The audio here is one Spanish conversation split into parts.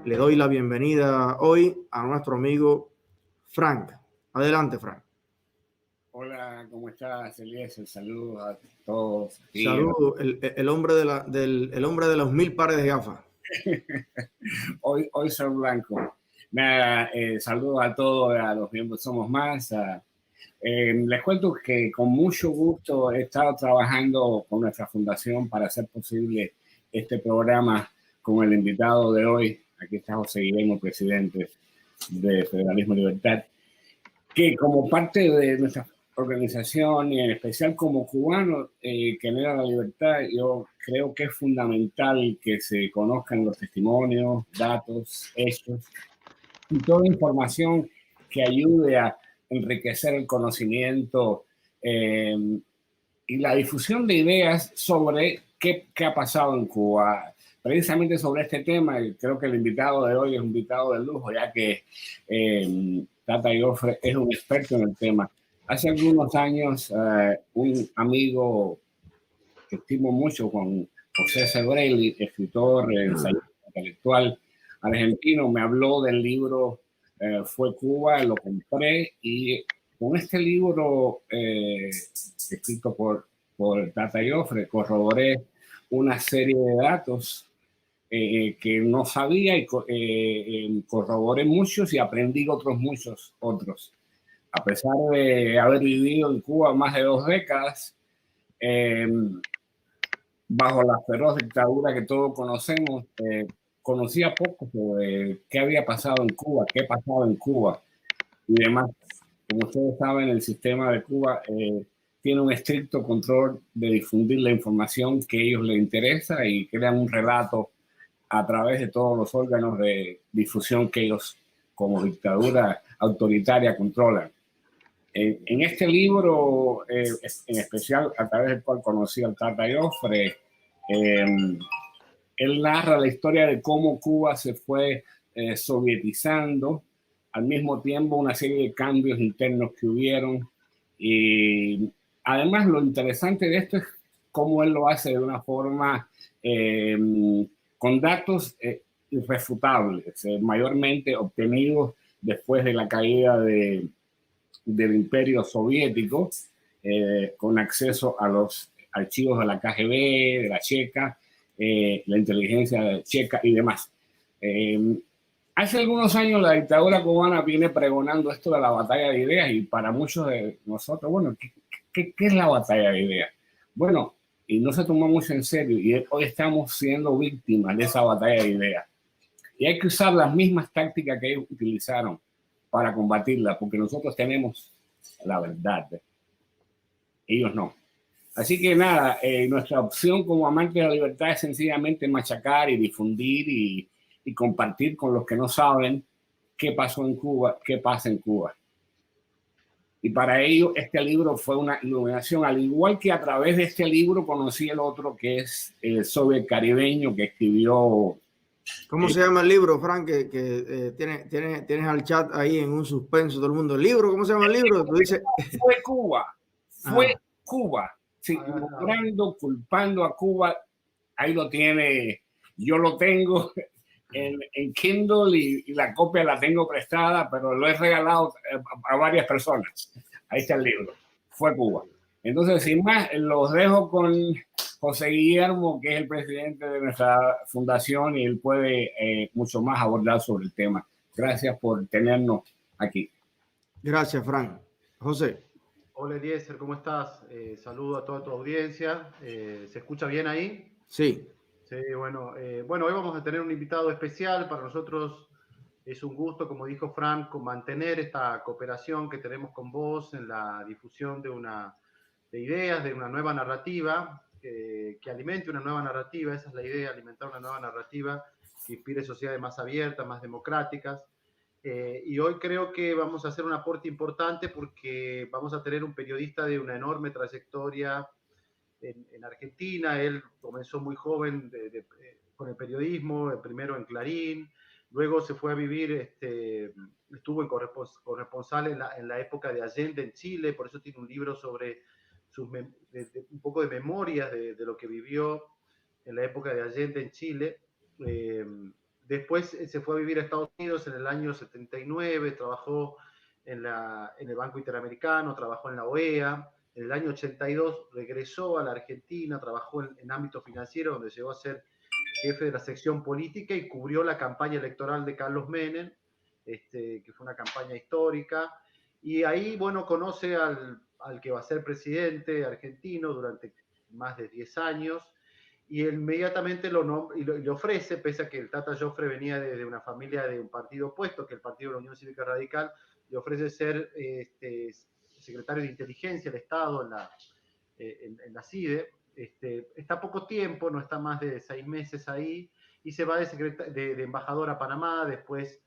Le doy la bienvenida hoy a nuestro amigo Frank. Adelante, Frank. Hola, ¿cómo estás, Eliezer? Saludos a todos. Saludos, el hombre el hombre de los 1000 pares de gafas. Hoy soy blanco. Nada, saludos a todos, a los miembros Somos Más. Les cuento que con mucho gusto he estado trabajando con nuestra fundación para hacer posible este programa con el invitado de hoy. Aquí está José Guillermo, presidente de Federalismo y Libertad, que como parte de nuestra organización y en especial como cubano que anhela la libertad, yo creo que es fundamental que se conozcan los testimonios, datos, hechos y toda información que ayude a enriquecer el conocimiento y la difusión de ideas sobre qué ha pasado en Cuba. Precisamente sobre este tema, creo que el invitado de hoy es un invitado de lujo, ya que Tata Joffre es un experto en el tema. Hace algunos años, un amigo que estimo mucho, Juan José Sebrelli, escritor, ensayista intelectual argentino, me habló del libro Fue Cuba, lo compré y con este libro escrito por Tata Joffre corroboré una serie de datos que no sabía y corroboré muchos y aprendí otros muchos otros. A pesar de haber vivido en Cuba más de 2 décadas, bajo la feroz dictadura que todos conocemos, conocía poco sobre qué había pasado en Cuba, qué pasaba en Cuba y demás. Como ustedes saben, el sistema de Cuba tiene un estricto control de difundir la información que a ellos les interesa y crean un relato a través de todos los órganos de difusión que ellos como dictadura autoritaria controlan. En este libro, en especial a través del cual conocí al Tata Joffre, él narra la historia de cómo Cuba se fue sovietizando, al mismo tiempo una serie de cambios internos que hubieron. Y además lo interesante de esto es cómo él lo hace de una forma con datos irrefutables, mayormente obtenidos después de la caída del Imperio Soviético, con acceso a los archivos de la KGB, de la Checa, la inteligencia checa y demás. Hace algunos años la dictadura cubana viene pregonando esto de la batalla de ideas y para muchos de nosotros, bueno, ¿qué es la batalla de ideas? Bueno, y no se tomó mucho en serio y hoy estamos siendo víctimas de esa batalla de ideas. Y hay que usar las mismas tácticas que ellos utilizaron para combatirla, porque nosotros tenemos la verdad, ellos no. Así que nada, nuestra opción como amantes de la libertad es sencillamente machacar y difundir y compartir con los que no saben qué pasó en Cuba, qué pasa en Cuba. Y para ello este libro fue una iluminación, al igual que a través de este libro conocí el otro que es el Soviet Caribeño que escribió. ¿Cómo se llama el libro, Frank? Que tienes al chat ahí en un suspenso todo el mundo. ¿El libro? ¿Cómo se llama el libro? Tú dices... Fue Cuba, fue Ah. Cuba. Sí, nombrando, culpando a Cuba, ahí lo tiene, yo lo tengo en Kindle y la copia la tengo prestada, pero lo he regalado a varias personas. Ahí está el libro, Fue Cuba. Entonces, sin más, los dejo con José Guillermo, que es el presidente de nuestra fundación y él puede mucho más abordar sobre el tema. Gracias por tenernos aquí. Gracias, Frank. José. Hola Eliezer, ¿cómo estás? Saludo a toda tu audiencia. ¿Se escucha bien ahí? Sí. Sí, bueno, hoy vamos a tener un invitado especial. Para nosotros es un gusto, como dijo Frank, mantener esta cooperación que tenemos con vos en la difusión de ideas, de una nueva narrativa, que alimente una nueva narrativa. Esa es la idea, alimentar una nueva narrativa que inspire sociedades más abiertas, más democráticas. Y hoy creo que vamos a hacer un aporte importante porque vamos a tener un periodista de una enorme trayectoria en Argentina. Él comenzó muy joven con el periodismo, primero en Clarín, luego se fue a vivir, estuvo en corresponsal en la época de Allende en Chile, por eso tiene un libro sobre un poco de memorias de lo que vivió en la época de Allende en Chile. después se fue a vivir a Estados Unidos en el año 79, trabajó en el Banco Interamericano, trabajó en la OEA. En el año 82 regresó a la Argentina, trabajó en ámbito financiero, donde llegó a ser jefe de la sección política y cubrió la campaña electoral de Carlos Menem, que fue una campaña histórica. Y ahí, bueno, conoce al que va a ser presidente argentino durante más de 10 años, y inmediatamente le ofrece, pese a que el Tata Joffre venía de una familia de un partido opuesto, que el Partido de la Unión Cívica Radical, le ofrece ser secretario de Inteligencia del Estado en la CIDE. Está poco tiempo, no está más de 6 meses ahí, y se va de embajador a Panamá. Después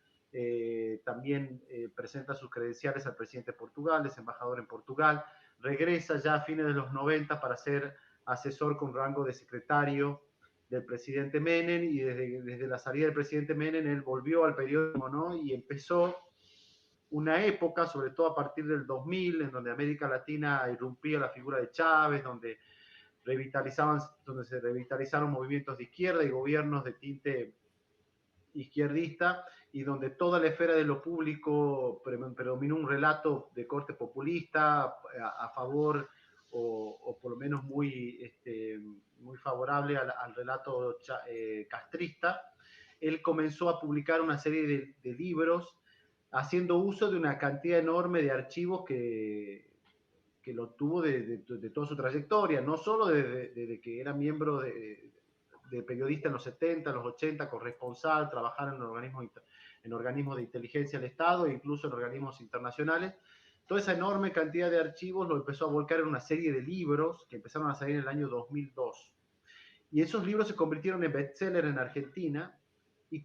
también presenta sus credenciales al presidente de Portugal, es embajador en Portugal. Regresa ya a fines de los 90 para ser asesor con rango de secretario del presidente Menem, y desde la salida del presidente Menem él volvió al periodismo, ¿no? Y empezó una época, sobre todo a partir del 2000, en donde América Latina irrumpía la figura de Chávez, donde se revitalizaron movimientos de izquierda y gobiernos de tinte izquierdista, y donde toda la esfera de lo público predominó un relato de corte populista a favor o por lo menos muy favorable al relato castrista. Él comenzó a publicar una serie de libros haciendo uso de una cantidad enorme de archivos que lo tuvo de toda su trayectoria, no solo desde que era miembro de periodista en los 70, en los 80, corresponsal, trabajar en organismos de inteligencia del Estado e incluso en organismos internacionales. Toda esa enorme cantidad de archivos lo empezó a volcar en una serie de libros que empezaron a salir en el año 2002. Y esos libros se convirtieron en bestseller en Argentina y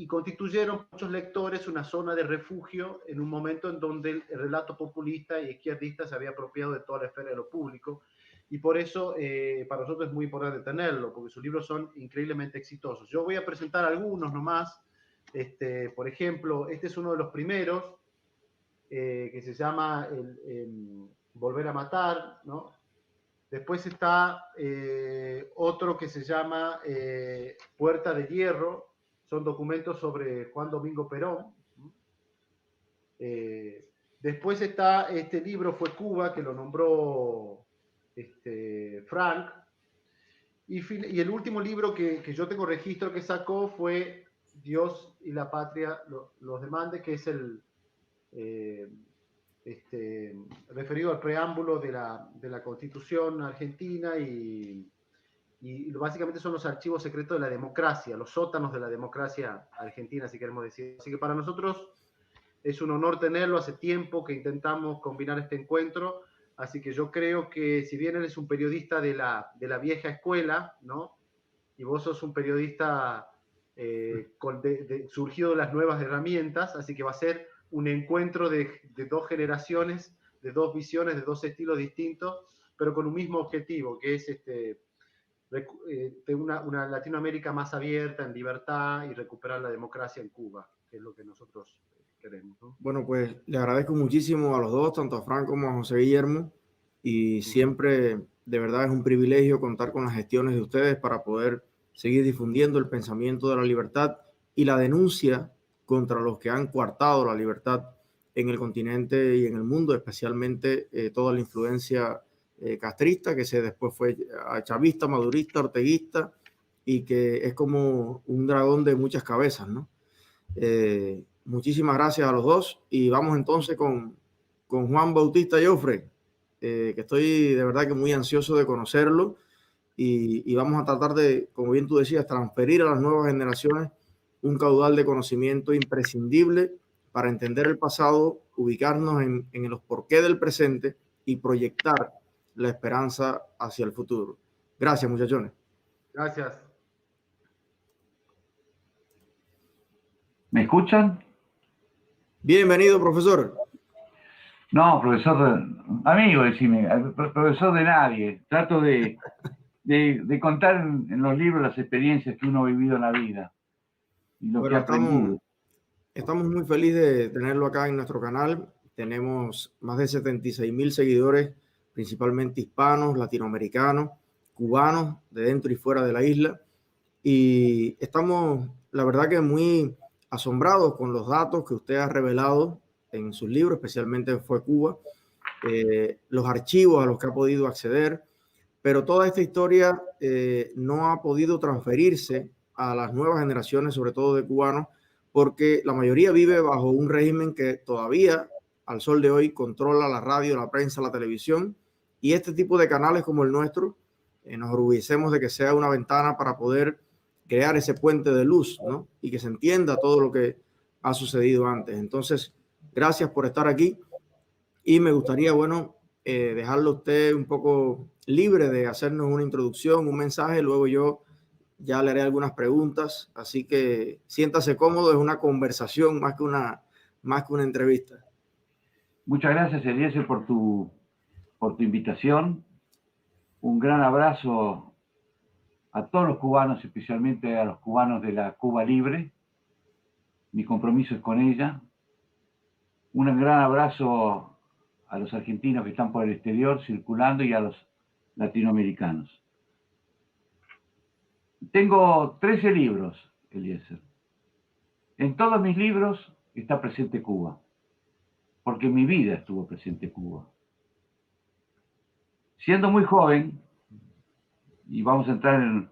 constituyeron muchos lectores una zona de refugio en un momento en donde el relato populista y izquierdista se había apropiado de toda la esfera de lo público. Y por eso para nosotros es muy importante tenerlo, porque sus libros son increíblemente exitosos. Yo voy a presentar algunos nomás. Por ejemplo, este es uno de los primeros, que se llama Volver a Matar, ¿no? Después está otro que se llama Puerta de Hierro. Son documentos sobre Juan Domingo Perón. Después está este libro, Fue Cuba, que lo nombró Frank. Y el último libro que yo tengo registro que sacó fue Dios y la Patria los demande, que es el referido al preámbulo de la Constitución argentina, y básicamente son los archivos secretos de la democracia, los sótanos de la democracia argentina, si queremos decir. Así que para nosotros es un honor tenerlo. Hace tiempo que intentamos combinar este encuentro, así que yo creo que si bien él es un periodista de la vieja escuela, ¿no? Y vos sos un periodista surgido de las nuevas herramientas, así que va a ser un encuentro de dos generaciones, de dos visiones, de dos estilos distintos, pero con un mismo objetivo, que es una Latinoamérica más abierta, en libertad, y recuperar la democracia en Cuba, que es lo que nosotros queremos, ¿no? Bueno, pues le agradezco muchísimo a los dos, tanto a Frank como a José Guillermo, y siempre de verdad es un privilegio contar con las gestiones de ustedes para poder seguir difundiendo el pensamiento de la libertad y la denuncia contra los que han coartado la libertad en el continente y en el mundo, especialmente toda la influencia castrista, que después fue chavista, madurista, orteguista, y que es como un dragón de muchas cabezas, ¿no? Muchísimas gracias a los dos, y vamos entonces con Juan Bautista Joffre, que estoy de verdad que muy ansioso de conocerlo, y vamos a tratar de, como bien tú decías, transferir a las nuevas generaciones un caudal de conocimiento imprescindible para entender el pasado, ubicarnos en los porqués del presente y proyectar la esperanza hacia el futuro. Gracias, muchachones. Gracias. ¿Me escuchan? Bienvenido, profesor. No, profesor, amigo, decime, profesor de nadie. Trato de contar en los libros las experiencias que uno ha vivido en la vida y lo que ha aprendido. Estamos muy felices de tenerlo acá en nuestro canal. Tenemos más de 76,000 seguidores, principalmente hispanos, latinoamericanos, cubanos, de dentro y fuera de la isla. Y estamos la verdad que muy asombrados con los datos que usted ha revelado en sus libros, especialmente en Fue Cuba, los archivos a los que ha podido acceder, pero toda esta historia no ha podido transferirse a las nuevas generaciones, sobre todo de cubanos, porque la mayoría vive bajo un régimen que todavía, al sol de hoy, controla la radio, la prensa, la televisión, y este tipo de canales como el nuestro, nos orgullecemos de que sea una ventana para poder crear ese puente de luz, ¿no? Y que se entienda todo lo que ha sucedido antes. Entonces, gracias por estar aquí y me gustaría, bueno, dejarlo a usted un poco libre de hacernos una introducción, un mensaje, luego yo ya le haré algunas preguntas, así que siéntase cómodo, es una conversación más que una entrevista. Muchas gracias, Eliezer, por tu invitación. Un gran abrazo a todos los cubanos, especialmente a los cubanos de la Cuba Libre. Mi compromiso es con ella. Un gran abrazo a los argentinos que están por el exterior circulando y a los latinoamericanos. Tengo 13 libros, Eliezer. En todos mis libros está presente Cuba, porque en mi vida estuvo presente Cuba. Siendo muy joven, y vamos a entrar en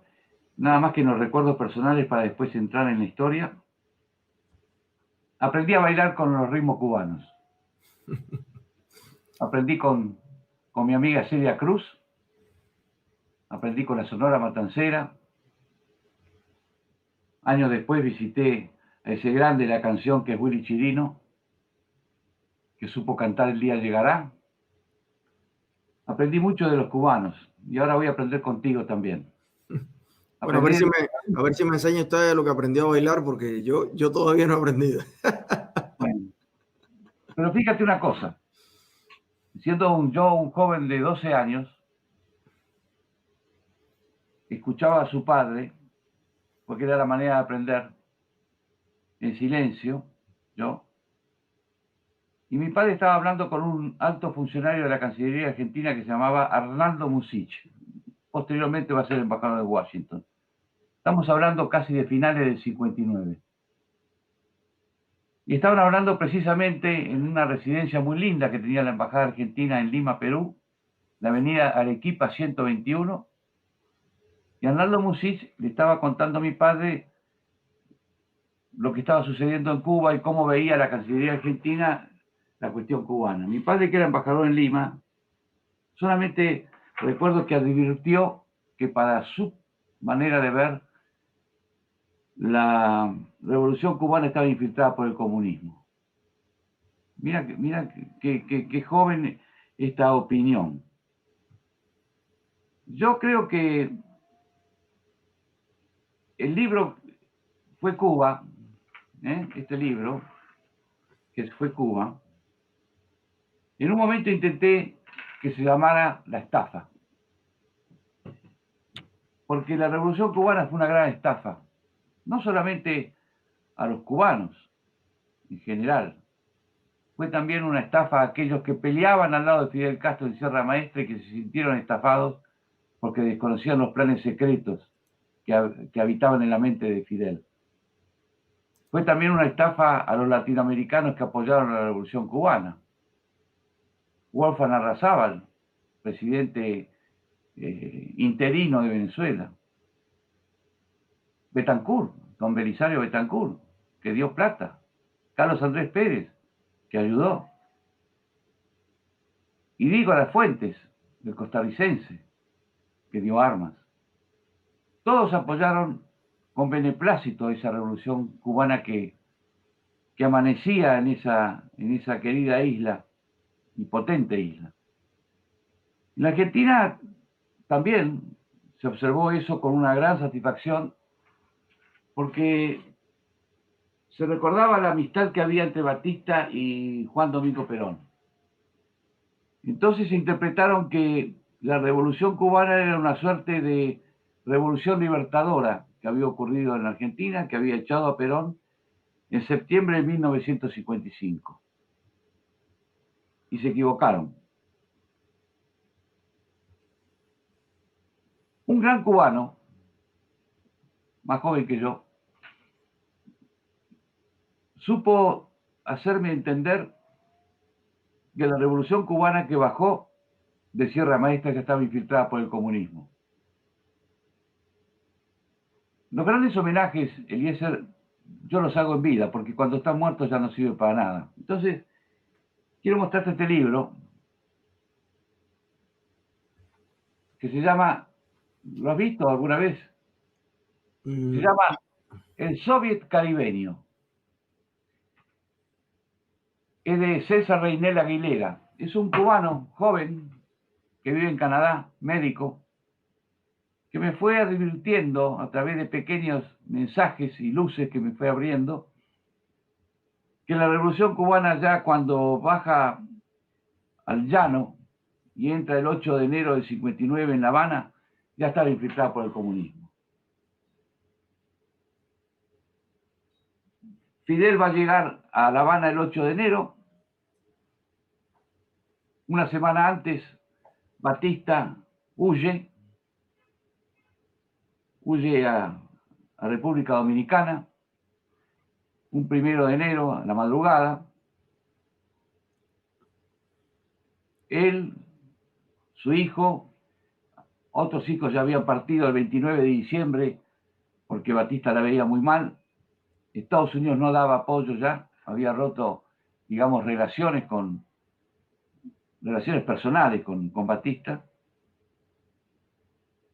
nada más que en los recuerdos personales para después entrar en la historia, aprendí a bailar con los ritmos cubanos. Aprendí con mi amiga Celia Cruz, aprendí con la Sonora Matancera. Años después visité a ese grande de la canción que es Willy Chirino, que supo cantar El día llegará. Aprendí mucho de los cubanos y ahora voy a aprender contigo también. Bueno, a ver si me enseña usted lo que aprendió a bailar, porque yo todavía no he aprendido. Bueno, pero fíjate una cosa, siendo yo un joven de 12 años, escuchaba a su padre, porque era la manera de aprender, en silencio, yo, y mi padre estaba hablando con un alto funcionario de la Cancillería Argentina que se llamaba Arnaldo Musich. Posteriormente va a ser embajador de Washington. Estamos hablando casi de finales del 59. Y estaban hablando precisamente en una residencia muy linda que tenía la Embajada Argentina en Lima, Perú, la avenida Arequipa 121. Y Arnaldo Musich le estaba contando a mi padre lo que estaba sucediendo en Cuba y cómo veía la Cancillería Argentina la cuestión cubana. Mi padre, que era embajador en Lima, solamente recuerdo que advirtió que para su manera de ver, la revolución cubana estaba infiltrada por el comunismo. Mira qué joven esta opinión. Yo creo que el libro Fue Cuba, este libro, que fue Cuba, en un momento intenté que se llamara La estafa, porque la revolución cubana fue una gran estafa, no solamente a los cubanos en general, fue también una estafa a aquellos que peleaban al lado de Fidel Castro en Sierra Maestra y que se sintieron estafados porque desconocían los planes secretos que habitaban en la mente de Fidel. Fue también una estafa a los latinoamericanos que apoyaron a la revolución cubana. Wolfgang Arrazábal, presidente interino de Venezuela. Betancourt, don Belisario Betancourt, que dio plata. Carlos Andrés Pérez, que ayudó. Y digo a las Fuentes, el costarricense, que dio armas. Todos apoyaron con beneplácito esa revolución cubana que amanecía en esa querida isla, y potente isla. En la Argentina también se observó eso con una gran satisfacción, porque se recordaba la amistad que había entre Batista y Juan Domingo Perón. Entonces se interpretaron que la revolución cubana era una suerte de revolución libertadora que había ocurrido en Argentina, que había echado a Perón en septiembre de 1955. Y se equivocaron. Un gran cubano, más joven que yo, supo hacerme entender que la revolución cubana que bajó de Sierra Maestra ya estaba infiltrada por el comunismo. Los grandes homenajes, Eliezer, yo los hago en vida, porque cuando están muertos ya no sirve para nada. Entonces, quiero mostrarte este libro, que se llama, ¿lo has visto alguna vez? Se llama El Soviet Caribeño. Es de César Reynel Aguilera. Es un cubano joven que vive en Canadá, médico, que me fue advirtiendo a través de pequeños mensajes y luces que me fue abriendo, que la revolución cubana ya cuando baja al llano y entra el 8 de enero del 59 en La Habana, ya estaba infiltrada por el comunismo. Fidel va a llegar a La Habana el 8 de enero. Una semana antes, Batista huye a República Dominicana, un 1 de enero a la madrugada. Él, su hijo, otros hijos ya habían partido el 29 de diciembre porque Batista la veía muy mal. Estados Unidos no daba apoyo ya, había roto, digamos, relaciones personales con Batista.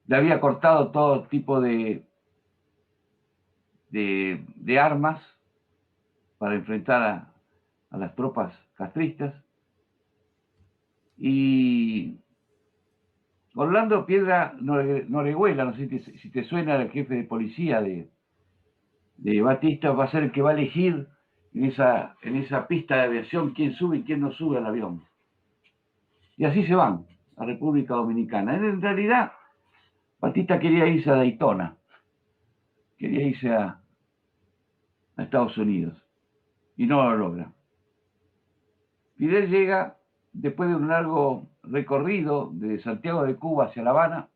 Le había cortado todo tipo de armas para enfrentar a las tropas castristas. Y Orlando Piedra Norehuela, no sé si te suena, el jefe de policía de Batista, va a ser el que va a elegir en esa pista de aviación quién sube y quién no sube al avión. Y así se van a República Dominicana. En realidad, Batista quería irse a Daytona, quería irse a Estados Unidos, y no lo logra. Fidel llega después de un largo recorrido de Santiago de Cuba hacia La Habana,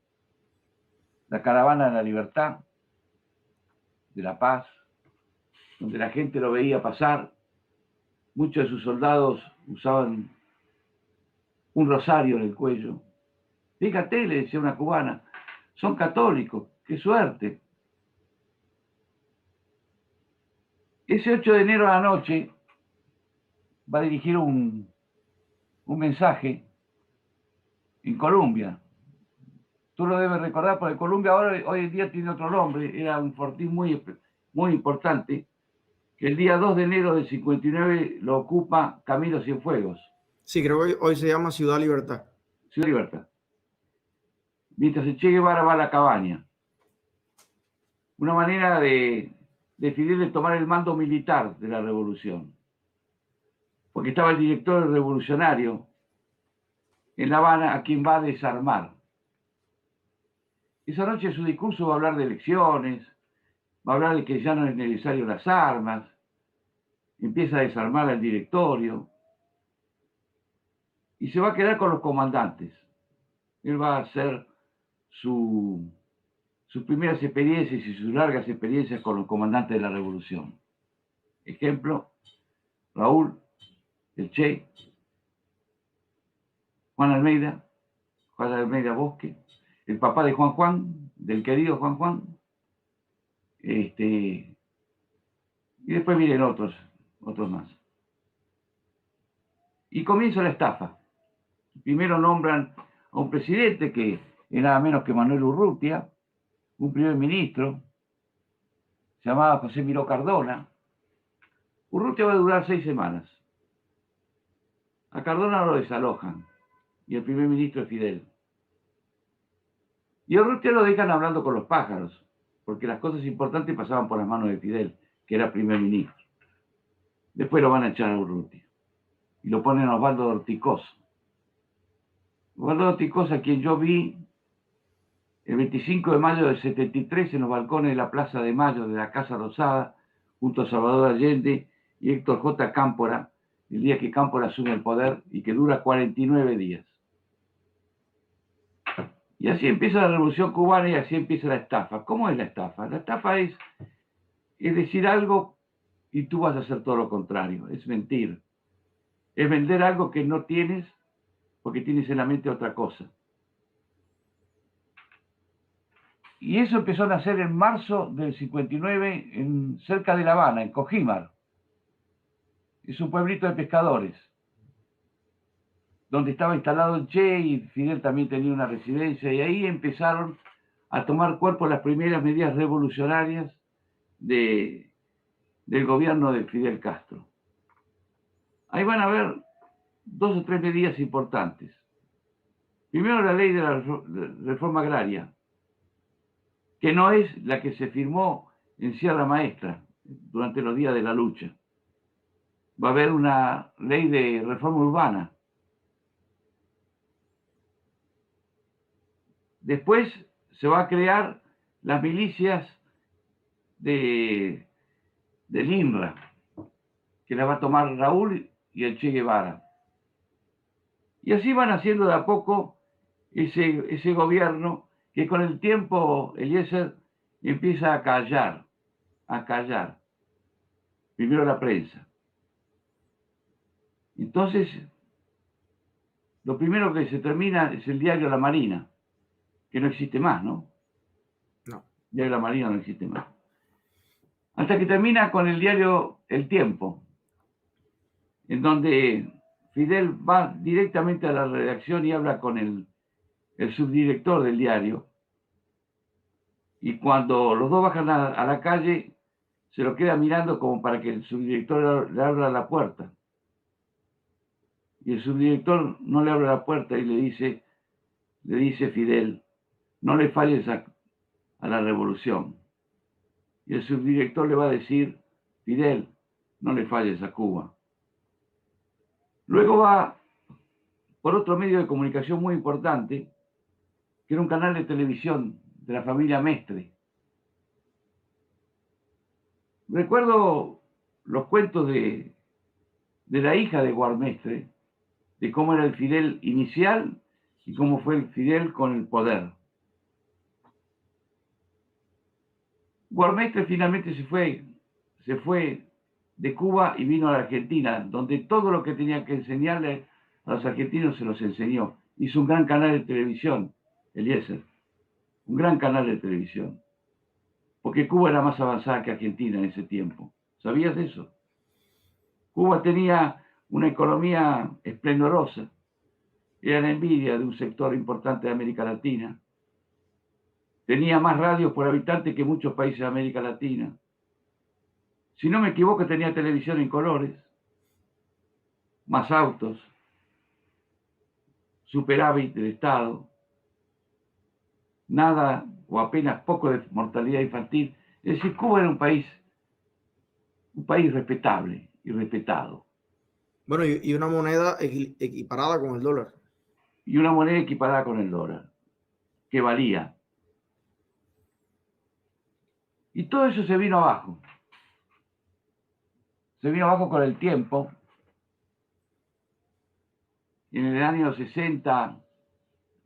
la caravana de la libertad, de la paz, donde la gente lo veía pasar. Muchos de sus soldados usaban un rosario en el cuello. Fíjate, le decía una cubana, son católicos, qué suerte. Ese 8 de enero a la noche va a dirigir un mensaje en Colombia. Tú lo debes recordar, porque Colombia hoy en día tiene otro nombre, era un fortín muy, muy importante, que el día 2 de enero del 59 lo ocupa Camilo Cienfuegos. Sí, creo que hoy se llama Ciudad Libertad. Ciudad Libertad. Mientras el Che Guevara va a la cabaña. Una manera de Fidel de tomar el mando militar de la revolución. Porque estaba el director revolucionario en La Habana, a quien va a desarmar. Esa noche su discurso va a hablar de elecciones, va a hablar de que ya no es necesario las armas, empieza a desarmar al directorio y se va a quedar con los comandantes. Él va a hacer sus primeras experiencias y sus largas experiencias con los comandantes de la revolución. Ejemplo, Raúl, el Che, Juan Almeida Bosque, el papá de Juan, del querido Juan, y después vienen otros más. Y comienza la estafa. Primero nombran a un presidente que es nada menos que Manuel Urrutia, un primer ministro, se llamaba José Miró Cardona. Urrutia va a durar 6 semanas. A Cardona lo desalojan, y el primer ministro es Fidel. Y a Urrutia lo dejan hablando con los pájaros, porque las cosas importantes pasaban por las manos de Fidel, que era primer ministro. Después lo van a echar a Urrutia, y lo ponen a Osvaldo Orticosa. Osvaldo Orticosa, a quien yo vi el 25 de mayo del 73 en los balcones de la Plaza de Mayo de la Casa Rosada, junto a Salvador Allende y Héctor J. Cámpora, el día que Cámpora asume el poder y que dura 49 días. Y así empieza la Revolución Cubana y así empieza la estafa. ¿Cómo es la estafa? La estafa es decir algo y tú vas a hacer todo lo contrario. Es mentir. Es vender algo que no tienes porque tienes en la mente otra cosa. Y eso empezó a nacer en marzo del 59 cerca de La Habana, en Cojímar. Es un pueblito de pescadores, donde estaba instalado el Che y Fidel también tenía una residencia, y ahí empezaron a tomar cuerpo las primeras medidas revolucionarias del gobierno de Fidel Castro. Ahí van a ver 2 o 3 medidas importantes. Primero, la ley de la reforma agraria, que no es la que se firmó en Sierra Maestra durante los días de la lucha. Va a haber una ley de reforma urbana. Después se va a crear las milicias del INRA, que la va a tomar Raúl y el Che Guevara. Y así van haciendo de a poco ese gobierno que con el tiempo Eliezer empieza a callar. Primero la prensa. Entonces, lo primero que se termina es el diario La Marina, que no existe más, ¿no? No. El diario La Marina no existe más. Hasta que termina con el diario El Tiempo, en donde Fidel va directamente a la redacción y habla con el subdirector del diario. Y cuando los dos bajan a la calle, se lo queda mirando como para que el subdirector le abra la puerta. Y el subdirector no le abre la puerta y le dice Fidel, no le falles a la revolución. Y el subdirector le va a decir, Fidel, no le falles a Cuba. Luego va por otro medio de comunicación muy importante, que era un canal de televisión de la familia Mestre. Recuerdo los cuentos de la hija de Guarmestre, de cómo era el Fidel inicial y cómo fue el Fidel con el poder. Guarmestre finalmente se fue de Cuba y vino a la Argentina, donde todo lo que tenía que enseñarle a los argentinos se los enseñó. Hizo un gran canal de televisión, Eliezer, un gran canal de televisión, porque Cuba era más avanzada que Argentina en ese tiempo. ¿Sabías eso? Cuba tenía una economía esplendorosa, era la envidia de un sector importante de América Latina. Tenía más radios por habitante que muchos países de América Latina. Si no me equivoco, tenía televisión en colores, más autos, superávit del Estado, nada o apenas poco de mortalidad infantil. Es decir, Cuba era un país respetable y respetado. Bueno, y una moneda equiparada con el dólar. Y una moneda equiparada con el dólar, que valía. Y todo eso se vino abajo. Se vino abajo con el tiempo. En el año 60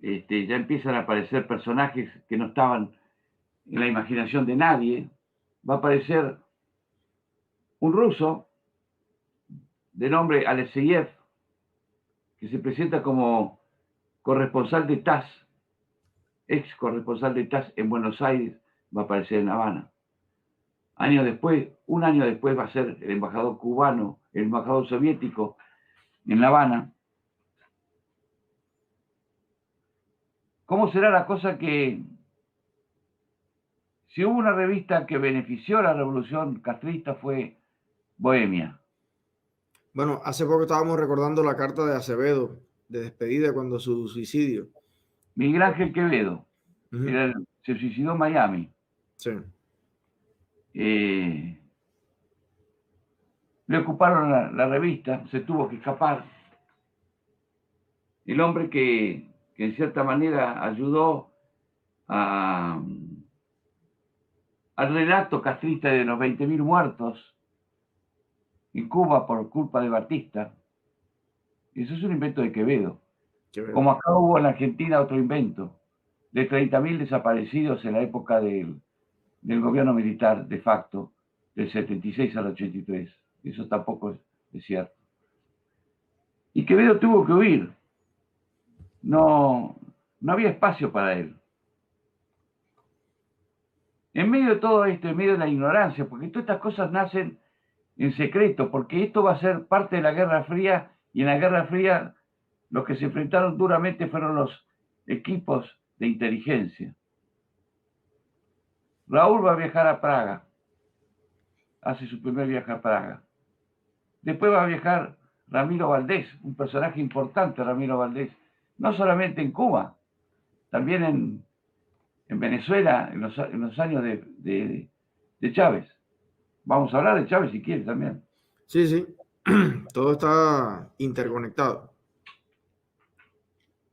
ya empiezan a aparecer personajes que no estaban en la imaginación de nadie. Va a aparecer un ruso de nombre Alexeyev, que se presenta como corresponsal de TASS, ex corresponsal de TASS en Buenos Aires, va a aparecer en La Habana. Un año después va a ser el embajador cubano, el embajador soviético en La Habana. ¿Cómo será la cosa que si hubo una revista que benefició a la revolución castrista fue Bohemia? Bueno, hace poco estábamos recordando la carta de Acevedo de despedida cuando su suicidio. Miguel Ángel Quevedo, se suicidó en Miami. Sí. Le ocuparon la revista, se tuvo que escapar. El hombre que en cierta manera ayudó al relato castrista de los 20.000 muertos en Cuba por culpa de Batista. Eso es un invento de Quevedo. Como acá hubo en la Argentina otro invento de 30.000 desaparecidos en la época del gobierno militar de facto, del 76 al 83. Eso tampoco es cierto. Y Quevedo tuvo que huir. No había espacio para él. En medio de todo esto, en medio de la ignorancia, porque todas estas cosas nacen en secreto, porque esto va a ser parte de la Guerra Fría, y en la Guerra Fría los que se enfrentaron duramente fueron los equipos de inteligencia. Raúl va a viajar a Praga, hace su primer viaje a Praga. Después va a viajar Ramiro Valdés, un personaje importante, Ramiro Valdés, no solamente en Cuba, también en Venezuela, en los años de Chávez. Vamos a hablar de Chávez si quieres también. Sí, sí. Todo está interconectado.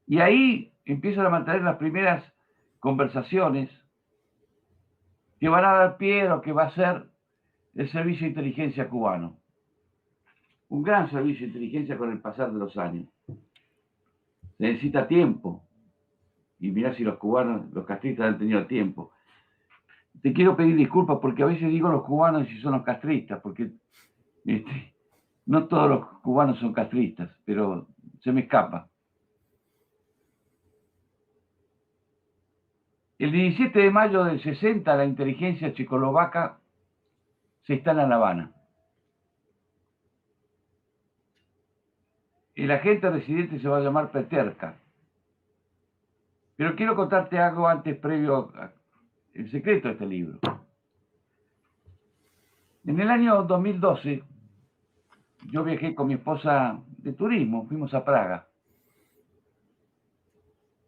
Y ahí empiezan a mantener las primeras conversaciones que van a dar pie a lo que va a ser el servicio de inteligencia cubano. Un gran servicio de inteligencia con el pasar de los años. Se necesita tiempo. Y mirá si los cubanos, los castristas han tenido tiempo. Te quiero pedir disculpas porque a veces digo los cubanos y son los castristas, porque no todos los cubanos son castristas, pero se me escapa. El 17 de mayo del 60, la inteligencia checoslovaca se instala en La Habana. El agente residente se va a llamar Peterka. Pero quiero contarte algo antes, previo al secreto de este libro. En el año 2012, yo viajé con mi esposa de turismo, fuimos a Praga.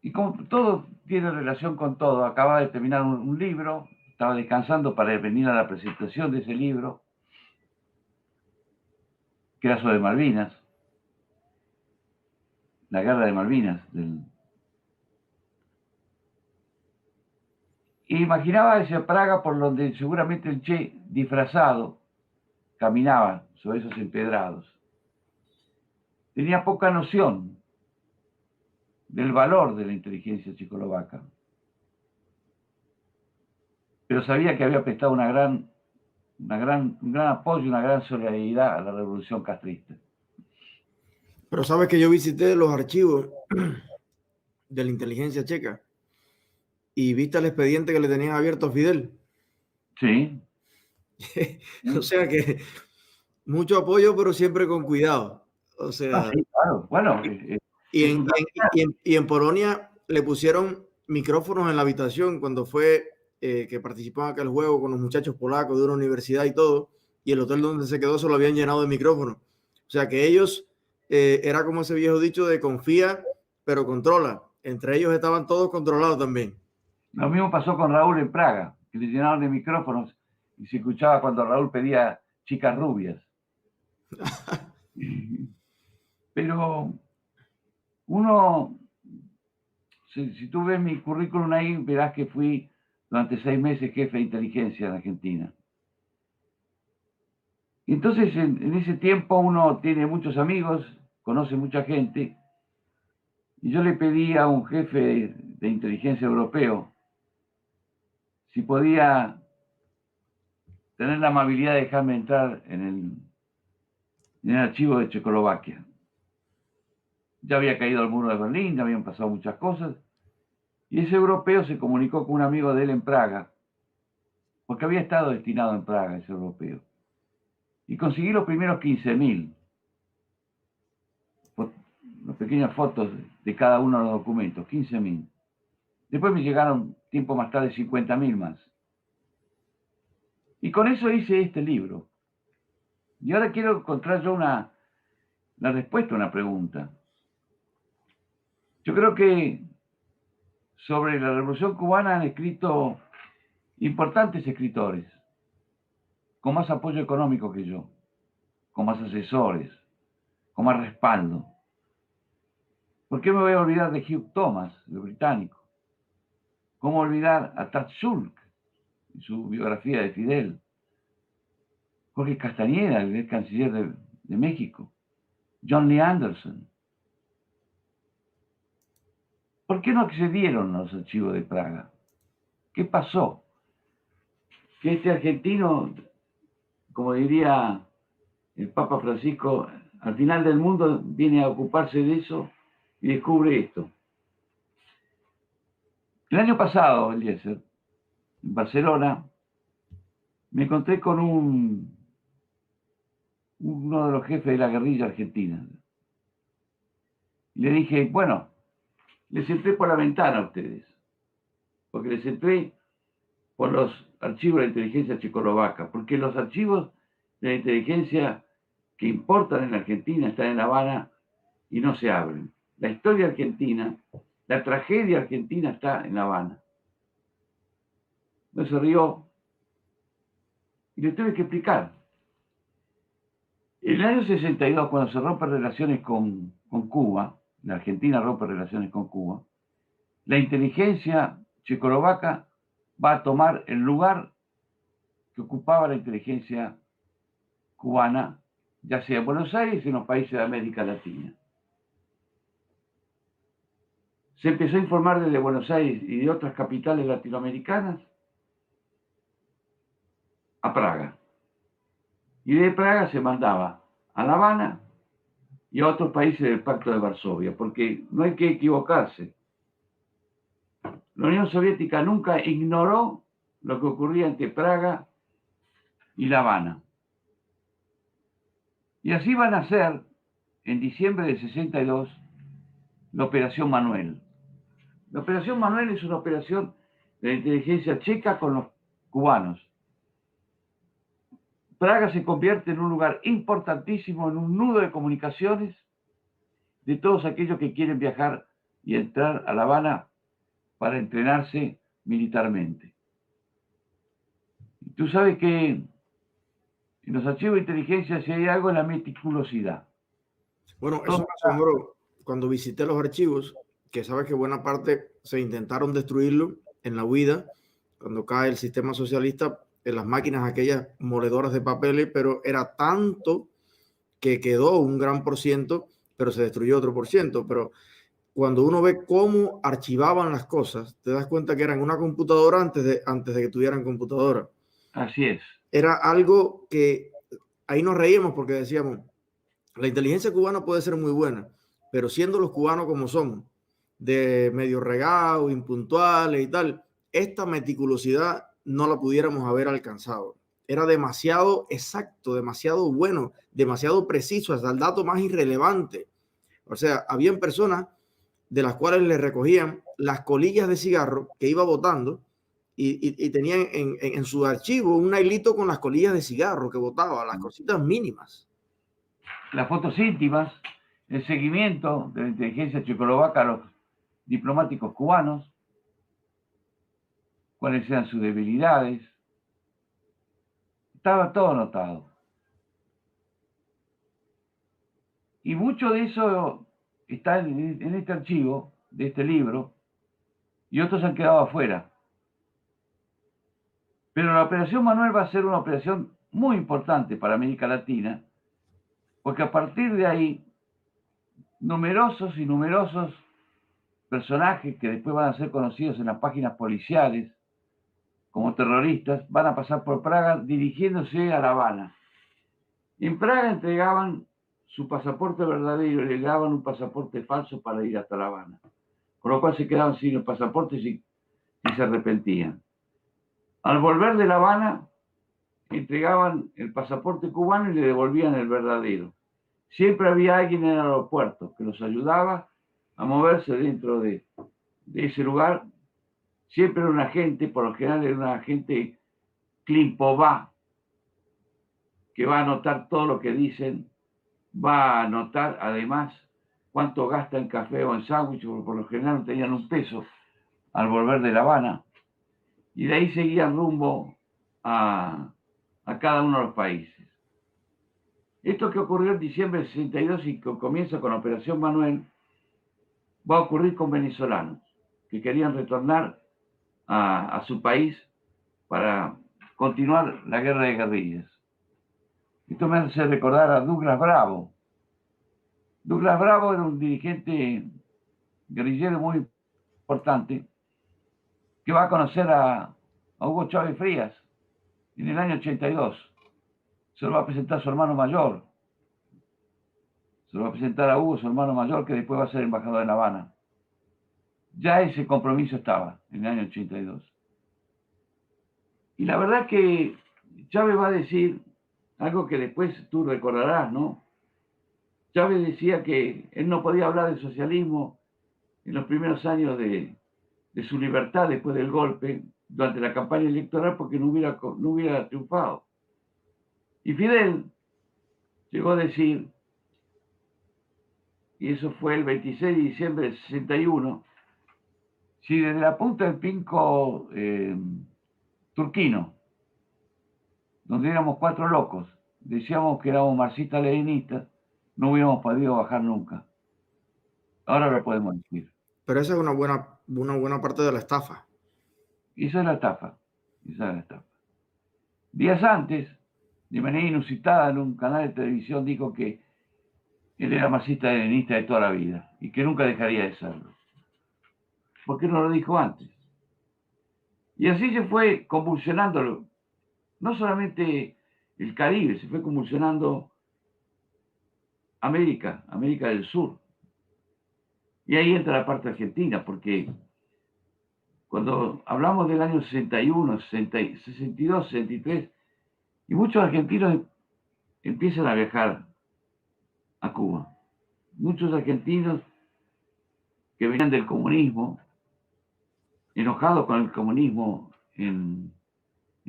Y como todo tiene relación con todo, acababa de terminar un libro, estaba descansando para venir a la presentación de ese libro, que era sobre Malvinas, la guerra de Malvinas. Y imaginaba ese Praga por donde seguramente el Che, disfrazado, caminaba sobre esos empedrados. Tenía poca noción del valor de la inteligencia checoslovaca, pero sabía que había prestado un gran apoyo, una gran solidaridad a la revolución castrista. Pero sabes que yo visité los archivos de la inteligencia checa y viste el expediente que le tenían abierto a Fidel. Sí. O sea que mucho apoyo, pero siempre con cuidado. O sea, sí, claro. Bueno, y en Polonia le pusieron micrófonos en la habitación cuando fue que participó en aquel juego con los muchachos polacos de una universidad y todo, y el hotel donde se quedó se lo habían llenado de micrófonos. O sea que ellos, era como ese viejo dicho de confía, pero controla. Entre ellos estaban todos controlados también. Lo mismo pasó con Raúl en Praga, que le llenaron de micrófonos y se escuchaba cuando Raúl pedía chicas rubias. Pero uno, si tú ves mi currículum ahí, verás que fui durante 6 meses jefe de inteligencia en Argentina. Entonces, en ese tiempo uno tiene muchos amigos, conoce mucha gente, y yo le pedí a un jefe de inteligencia europeo si podía tener la amabilidad de dejarme entrar en el archivo de Checoslovaquia. Ya había caído el muro de Berlín, ya habían pasado muchas cosas, y ese europeo se comunicó con un amigo de él en Praga, porque había estado destinado en Praga ese europeo, y conseguí los primeros 15.000, las pequeñas fotos de cada uno de los documentos, 15.000. Después me llegaron tiempo más tarde 50.000 más. Y con eso hice este libro. Y ahora quiero encontrar yo la respuesta a una pregunta. Yo creo que sobre la Revolución Cubana han escrito importantes escritores, con más apoyo económico que yo, con más asesores, con más respaldo. ¿Por qué me voy a olvidar de Hugh Thomas, el británico? ¿Cómo olvidar a Tad Schultz y su biografía de Fidel? Jorge Castañeda, el canciller de México. John Lee Anderson. ¿Por qué no accedieron a los archivos de Praga? ¿Qué pasó? Que este argentino como diría el Papa Francisco, al final del mundo viene a ocuparse de eso y descubre esto. El año pasado, Eliezer, en Barcelona, me encontré con uno de los jefes de la guerrilla argentina. Le dije, bueno, les entré por la ventana a ustedes, porque les entré por los archivos de la inteligencia checoslovaca, porque los archivos de la inteligencia que importan en la Argentina están en La Habana y no se abren. La historia argentina, la tragedia argentina está en La Habana. No se rió y le tuve que explicar. En el año 62, cuando se rompen relaciones con Cuba, la Argentina rompe relaciones con Cuba, la inteligencia checoslovaca va a tomar el lugar que ocupaba la inteligencia cubana, ya sea en Buenos Aires y en los países de América Latina. Se empezó a informar desde Buenos Aires y de otras capitales latinoamericanas a Praga. Y de Praga se mandaba a La Habana y a otros países del Pacto de Varsovia, porque no hay que equivocarse. La Unión Soviética nunca ignoró lo que ocurría entre Praga y La Habana. Y así van a ser, en diciembre del 62, la Operación Manuel. La Operación Manuel es una operación de la inteligencia checa con los cubanos. Praga se convierte en un lugar importantísimo, en un nudo de comunicaciones de todos aquellos que quieren viajar y entrar a La Habana para entrenarse militarmente. Tú sabes que en los archivos de inteligencia si hay algo es la meticulosidad. Bueno, eso me asombró cuando visité los archivos, que sabes que buena parte se intentaron destruirlo en la huida, cuando cae el sistema socialista, en las máquinas aquellas moledoras de papeles, pero era tanto que quedó un gran por ciento, pero se destruyó otro por ciento. Pero cuando uno ve cómo archivaban las cosas, te das cuenta que eran una computadora antes de que tuvieran computadora. Así es. Era algo que ahí nos reíamos porque decíamos, la inteligencia cubana puede ser muy buena, pero siendo los cubanos como son, de medio regado, impuntuales y tal, esta meticulosidad no la pudiéramos haber alcanzado. Era demasiado exacto, demasiado bueno, demasiado preciso, hasta el dato más irrelevante. O sea, habían personas de las cuales le recogían las colillas de cigarro que iba botando y tenían en su archivo un hilito con las colillas de cigarro que botaba, las cositas mínimas. Las fotos íntimas, el seguimiento de la inteligencia checoslovaca a los diplomáticos cubanos, cuáles eran sus debilidades, estaba todo anotado. Y mucho de eso está en este archivo, de este libro, y otros han quedado afuera. Pero la Operación Manuel va a ser una operación muy importante para América Latina, porque a partir de ahí, numerosos y numerosos personajes que después van a ser conocidos en las páginas policiales como terroristas, van a pasar por Praga dirigiéndose a La Habana. En Praga entregaban su pasaporte verdadero y le daban un pasaporte falso para ir hasta La Habana, con lo cual se quedaban sin el pasaporte y se arrepentían. Al volver de La Habana, entregaban el pasaporte cubano y le devolvían el verdadero. Siempre había alguien en el aeropuerto que los ayudaba a moverse dentro de ese lugar. Siempre era un agente, por lo general era un agente Klimpová, que va a anotar todo lo que dicen, va a anotar además cuánto gasta en café o en sándwich, porque por lo general no tenían un peso al volver de La Habana, y de ahí seguían rumbo a cada uno de los países. Esto que ocurrió en diciembre del 62 y que comienza con la Operación Manuel, va a ocurrir con venezolanos que querían retornar a su país para continuar la guerra de guerrillas. Esto me hace recordar a Douglas Bravo. Douglas Bravo era un dirigente guerrillero muy importante que va a conocer a Hugo Chávez Frías en el año 82. se lo va a presentar a su hermano mayor. Se lo va a presentar a Hugo, su hermano mayor, que después va a ser embajador en La Habana. Ya ese compromiso estaba en el año 82. Y la verdad que Chávez va a decir algo que después tú recordarás, ¿no? Chávez decía que él no podía hablar de socialismo en los primeros años de su libertad después del golpe, durante la campaña electoral, porque no hubiera triunfado. Y Fidel llegó a decir, y eso fue el 26 de diciembre del 61, si desde la punta del Pinco Turquino, donde éramos 4 locos, decíamos que éramos marxistas-leninistas, no hubiéramos podido bajar nunca. Ahora lo podemos decir. Pero esa es una buena parte de la estafa. Y esa es la estafa. Días antes, de manera inusitada, en un canal de televisión dijo que él era marxista-leninista de toda la vida y que nunca dejaría de serlo. ¿Por qué no lo dijo antes? Y así se fue convulsionando, no solamente el Caribe, se fue convulsionando América del Sur. Y ahí entra la parte argentina, porque cuando hablamos del año 61, 62, 63, y muchos argentinos empiezan a viajar a Cuba. Muchos argentinos que venían del comunismo, enojados con el comunismo en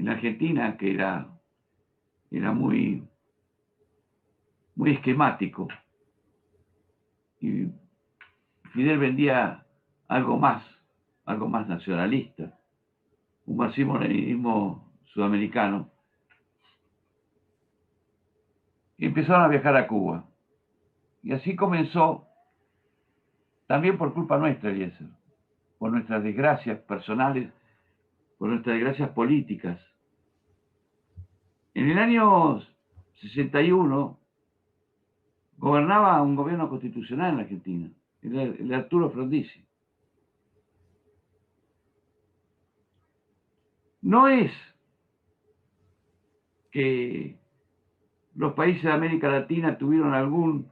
Argentina, que era muy, muy esquemático. Y Fidel vendía algo más nacionalista, un marxismo-leninismo sudamericano. Y empezaron a viajar a Cuba. Y así comenzó, también por culpa nuestra, Eliezer, por nuestras desgracias personales, por nuestras desgracias políticas. En el año 61 gobernaba un gobierno constitucional en la Argentina, el de Arturo Frondizi. No es que los países de América Latina tuvieron algún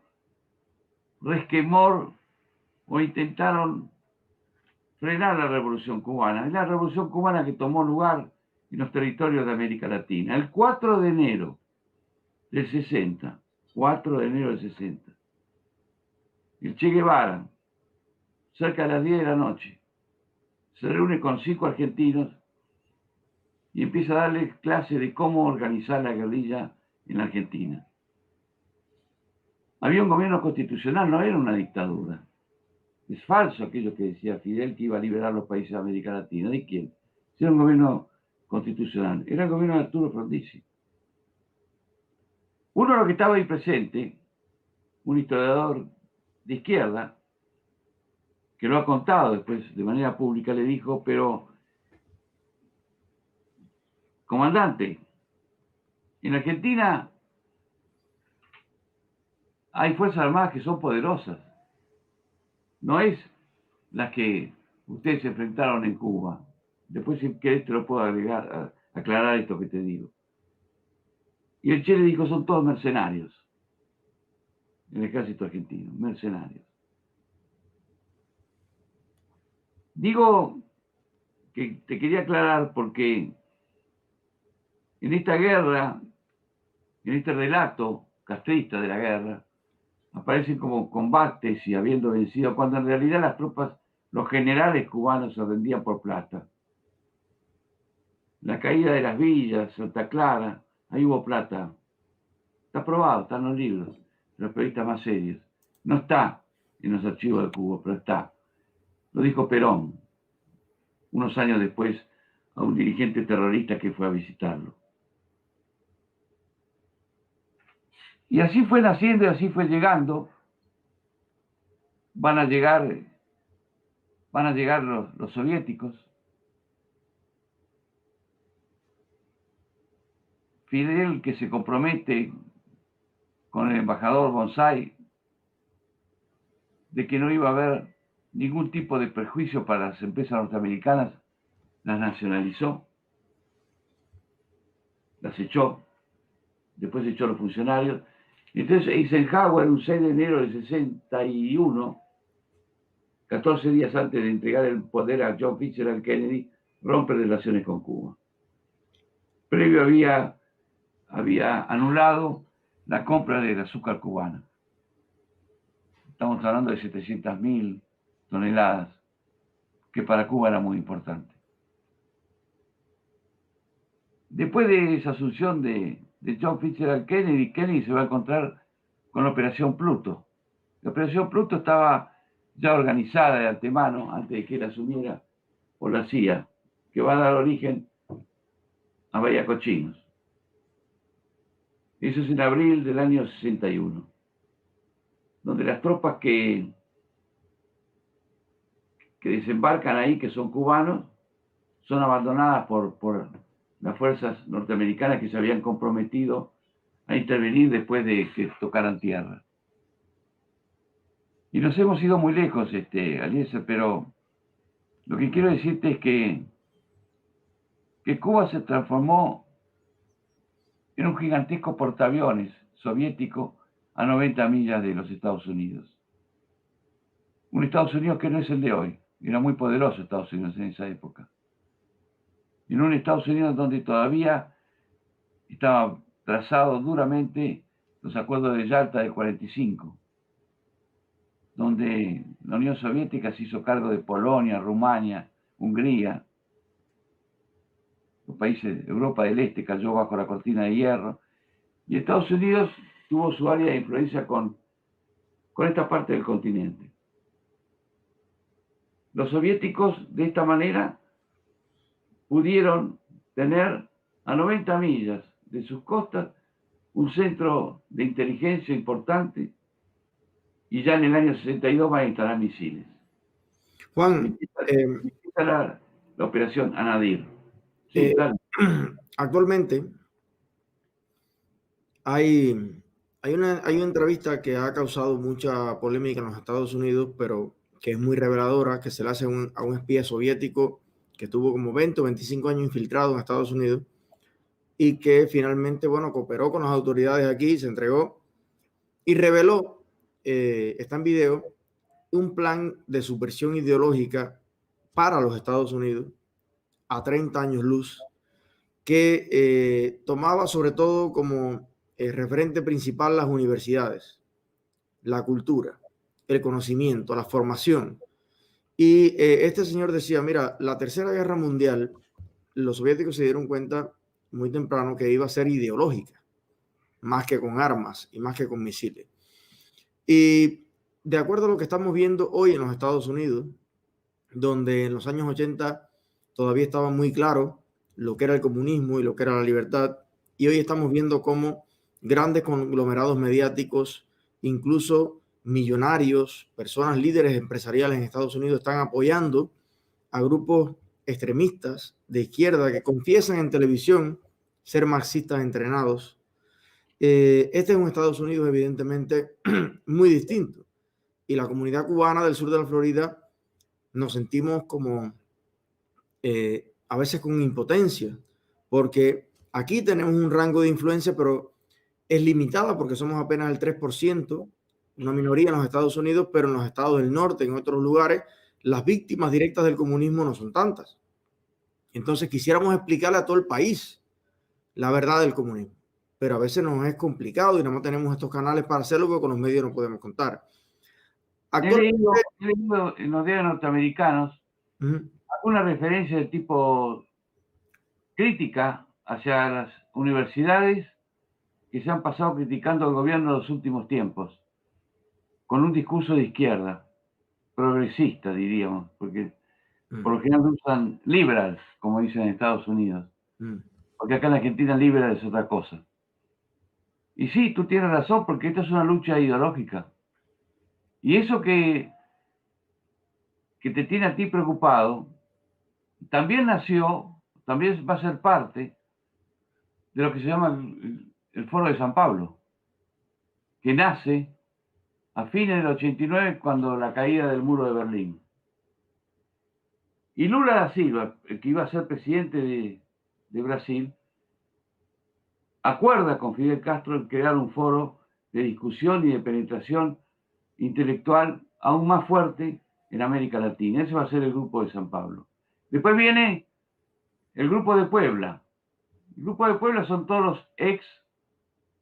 resquemor o intentaron frenar la Revolución Cubana. Es la Revolución Cubana que tomó lugar en los territorios de América Latina. El 4 de enero del 60, el Che Guevara, cerca de las 10 de la noche, se reúne con 5 argentinos y empieza a darles clases de cómo organizar la guerrilla en la Argentina. Había un gobierno constitucional, no era una dictadura. Es falso aquello que decía Fidel, que iba a liberar los países de América Latina. ¿De quién? Era un gobierno constitucional. Era el gobierno de Arturo Frondizi. Uno de los que estaba ahí presente, un historiador de izquierda, que lo ha contado después de manera pública, le dijo, pero, comandante, en Argentina hay fuerzas armadas que son poderosas. No es las que ustedes se enfrentaron en Cuba. Después, si querés, te lo puedo aclarar esto que te digo. Y el Che le dijo, son todos mercenarios. En el ejército argentino, mercenarios. Digo que te quería aclarar porque en esta guerra, en este relato castrista de la guerra, aparecen como combates y habiendo vencido, cuando en realidad las tropas, los generales cubanos se rendían por plata. La caída de las villas, Santa Clara, ahí hubo plata. Está probado, está en los libros de los periodistas más serios. No está en los archivos de Cuba, pero está. Lo dijo Perón, unos años después, a un dirigente terrorista que fue a visitarlo. Y así fue naciendo y así fue llegando. Van a llegar los soviéticos. Fidel, que se compromete con el embajador Bonsai de que no iba a haber ningún tipo de perjuicio para las empresas norteamericanas, las nacionalizó, las echó después echó a los funcionarios. Entonces Eisenhower, un 6 de enero del 61, 14 días antes de entregar el poder a John Fitzgerald Kennedy, rompe relaciones con Cuba. Previo había anulado la compra del azúcar cubana. Estamos hablando de 700.000 toneladas, que para Cuba era muy importante. Después de esa asunción de John Fitzgerald Kennedy, Kennedy se va a encontrar con la Operación Pluto. La Operación Pluto estaba ya organizada de antemano, antes de que él asumiera, por la CIA, que va a dar origen a Bahía Cochinos. Eso es en abril del año 61, donde las tropas que desembarcan ahí, que son cubanos, son abandonadas por las fuerzas norteamericanas que se habían comprometido a intervenir después de que tocaran tierra. Y nos hemos ido muy lejos, Eliezer, pero lo que quiero decirte es que Cuba se transformó en un gigantesco portaaviones soviético a 90 millas de los Estados Unidos. Un Estados Unidos que no es el de hoy. Era muy poderoso Estados Unidos en esa época. En un Estados Unidos donde todavía estaba trazado duramente los acuerdos de Yalta del 45, donde la Unión Soviética se hizo cargo de Polonia, Rumania, Hungría. Los países de Europa del Este cayó bajo la cortina de hierro. Y Estados Unidos tuvo su área de influencia con esta parte del continente. Los soviéticos, de esta manera, pudieron tener a 90 millas de sus costas un centro de inteligencia importante, y ya en el año 62 van a instalar misiles. Juan, empieza la operación Anadir. Sí, actualmente hay una entrevista que ha causado mucha polémica en los Estados Unidos, pero que es muy reveladora, que se le hace a un espía soviético que tuvo como 20 o 25 años infiltrado en Estados Unidos y que finalmente, bueno, cooperó con las autoridades aquí, se entregó y reveló, está en video, un plan de subversión ideológica para los Estados Unidos a 30 años luz, que tomaba sobre todo como referente principal las universidades, la cultura, el conocimiento, la formación. Y este señor decía, mira, la Tercera Guerra Mundial, los soviéticos se dieron cuenta muy temprano que iba a ser ideológica, más que con armas y más que con misiles. Y de acuerdo a lo que estamos viendo hoy en los Estados Unidos, donde en los años 80 todavía estaba muy claro lo que era el comunismo y lo que era la libertad, y hoy estamos viendo cómo grandes conglomerados mediáticos, incluso millonarios, personas líderes empresariales en Estados Unidos, están apoyando a grupos extremistas de izquierda que confiesan en televisión ser marxistas entrenados. Este es un Estados Unidos evidentemente muy distinto, y la comunidad cubana del sur de la Florida nos sentimos como a veces con impotencia, porque aquí tenemos un rango de influencia, pero es limitada porque somos apenas el 3%, una minoría en los Estados Unidos, pero en los estados del norte, en otros lugares, las víctimas directas del comunismo no son tantas. Entonces quisiéramos explicarle a todo el país la verdad del comunismo, pero a veces nos es complicado y no tenemos estos canales para hacerlo porque con los medios no podemos contar. He leído en los diarios norteamericanos alguna referencia de tipo crítica hacia las universidades que se han pasado criticando al gobierno en los últimos tiempos, con un discurso de izquierda, progresista, diríamos, porque por lo general usan liberals, como dicen en Estados Unidos, porque acá en Argentina liberal es otra cosa. Y sí, tú tienes razón, porque esta es una lucha ideológica. Y eso que te tiene a ti preocupado, también también va a ser parte de lo que se llama el Foro de San Pablo, que nace a fines del 89, cuando la caída del muro de Berlín. Y Lula da Silva, el que iba a ser presidente de Brasil, acuerda con Fidel Castro en crear un foro de discusión y de penetración intelectual aún más fuerte en América Latina. Ese va a ser el Grupo de San Pablo. Después viene el Grupo de Puebla. El Grupo de Puebla son todos los ex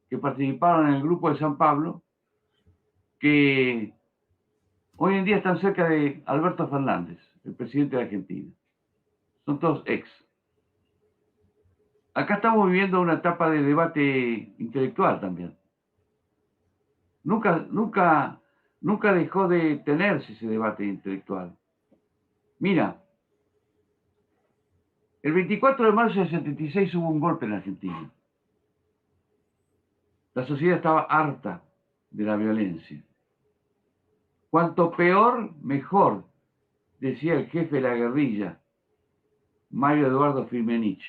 que participaron en el Grupo de San Pablo, que hoy en día están cerca de Alberto Fernández, el presidente de Argentina. Son todos ex. Acá estamos viviendo una etapa de debate intelectual también. Nunca dejó de tenerse ese debate intelectual. Mira, el 24 de marzo del 76 hubo un golpe en Argentina. La sociedad estaba harta de la violencia. Cuanto peor, mejor, decía el jefe de la guerrilla, Mario Eduardo Firmenich.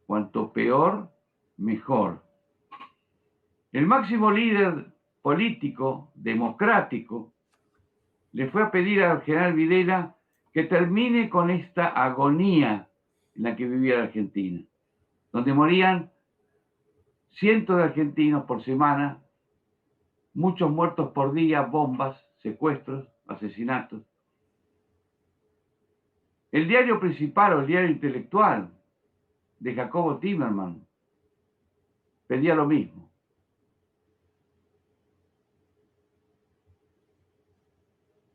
Cuanto peor, mejor. El máximo líder político, democrático, le fue a pedir al general Videla que termine con esta agonía en la que vivía la Argentina, donde morían cientos de argentinos por semana, muchos muertos por día, bombas, secuestros, asesinatos. El diario principal o el diario intelectual de Jacobo Timerman pedía lo mismo.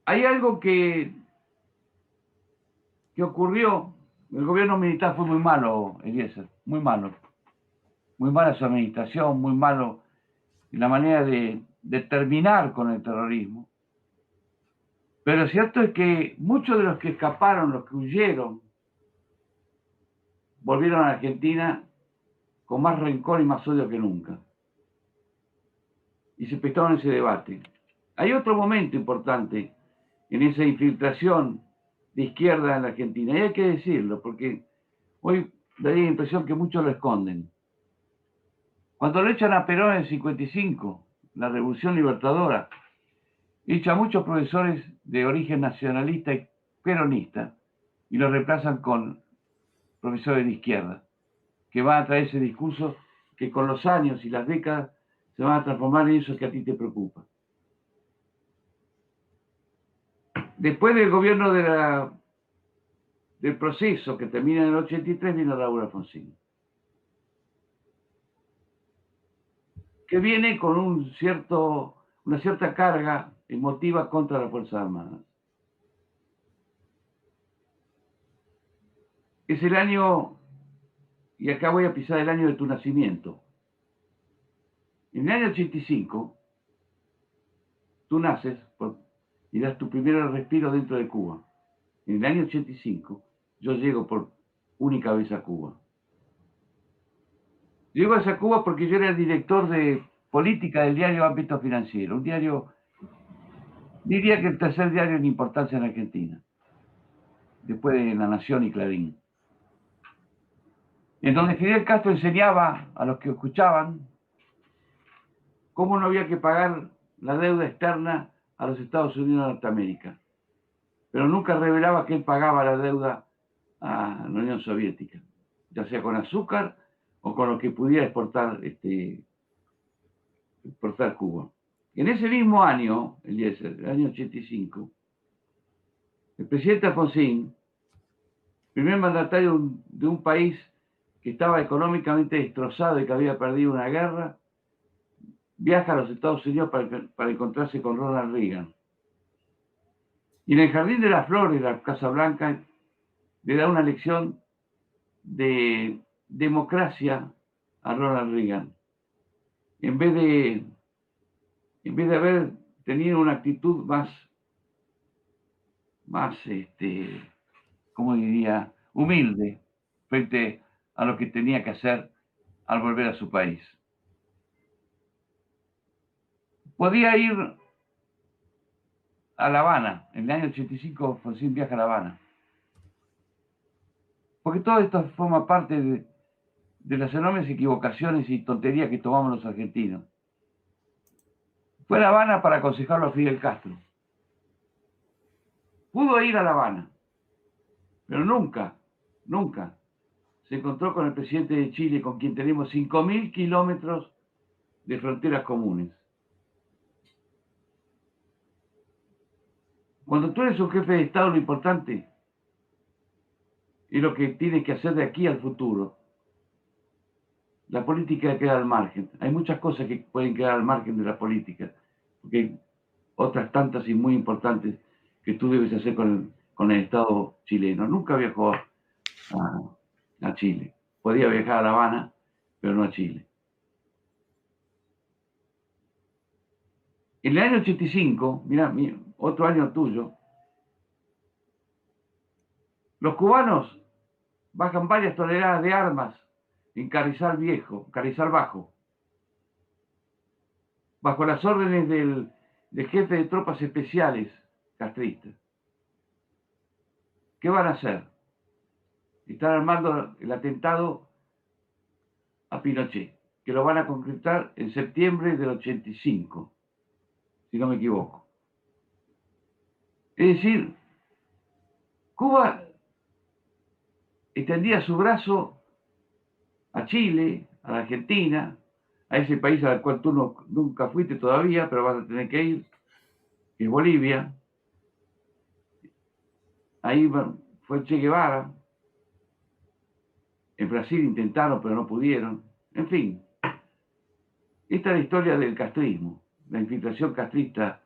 Hay algo que ocurrió. El gobierno militar fue muy malo, Eliezer, muy malo. Muy mala su administración, muy malo en la manera de terminar con el terrorismo. Pero lo cierto es que muchos de los que escaparon, los que huyeron, volvieron a Argentina con más rencor y más odio que nunca. Y se prestaron ese debate. Hay otro momento importante en esa infiltración de izquierda en la Argentina, y hay que decirlo, porque hoy daría la impresión que muchos lo esconden. Cuando lo echan a Perón en el 55, la Revolución Libertadora, echa a muchos profesores de origen nacionalista y peronista y los reemplazan con profesores de izquierda, que van a traer ese discurso que con los años y las décadas se van a transformar en eso que a ti te preocupa. Después del gobierno del proceso que termina en el 83, viene Raúl Alfonsín, que viene con una cierta carga emotiva contra las Fuerzas Armadas. Es el año, y acá voy a pisar el año de tu nacimiento. En el año 85, tú naces y das tu primer respiro dentro de Cuba. En el año 85, yo llego por única vez a Cuba. Llego a Cuba porque yo era el director de política del diario Ámbito Financiero, un diario, diría que el tercer diario en importancia en Argentina, después de La Nación y Clarín, en donde Fidel Castro enseñaba a los que escuchaban cómo no había que pagar la deuda externa a los Estados Unidos de Norteamérica, pero nunca revelaba que él pagaba la deuda a la Unión Soviética, ya sea con azúcar o con lo que pudiera exportar Cuba. En ese mismo año, el año 85, el presidente Alfonsín, primer mandatario de un país que estaba económicamente destrozado y que había perdido una guerra, viaja a los Estados Unidos para encontrarse con Ronald Reagan. Y en el Jardín de las Flores, la Casa Blanca, le da una lección de democracia a Ronald Reagan. En vez de haber tenido una actitud más, ¿cómo diría?, humilde frente a lo que tenía que hacer al volver a su país. Podía ir a La Habana. En el año 85, Alfonsín viaja a La Habana. Porque todo esto forma parte de las enormes equivocaciones y tonterías que tomamos los argentinos. Fue a La Habana para aconsejarlo a Fidel Castro. Pudo ir a La Habana, pero nunca se encontró con el presidente de Chile, con quien tenemos 5.000 kilómetros de fronteras comunes. Cuando tú eres un jefe de Estado, lo importante es lo que tienes que hacer de aquí al futuro. La política queda al margen. Hay muchas cosas que pueden quedar al margen de la política, porque hay otras tantas y muy importantes que tú debes hacer con el Estado chileno. Nunca viajó a Chile. Podía viajar a La Habana, pero no a Chile. En el año 85, mira, otro año tuyo, los cubanos bajan varias toneladas de armas en Carrizal Bajo, bajo las órdenes del jefe de tropas especiales castristas. ¿Qué van a hacer? Están armando el atentado a Pinochet, que lo van a concretar en septiembre del 85, si no me equivoco. Es decir, Cuba extendía su brazo a Chile, a la Argentina, a ese país al cual tú nunca fuiste todavía, pero vas a tener que ir, que es Bolivia. Ahí fue Che Guevara. En Brasil intentaron, pero no pudieron. En fin, esta es la historia del castrismo, la infiltración castrista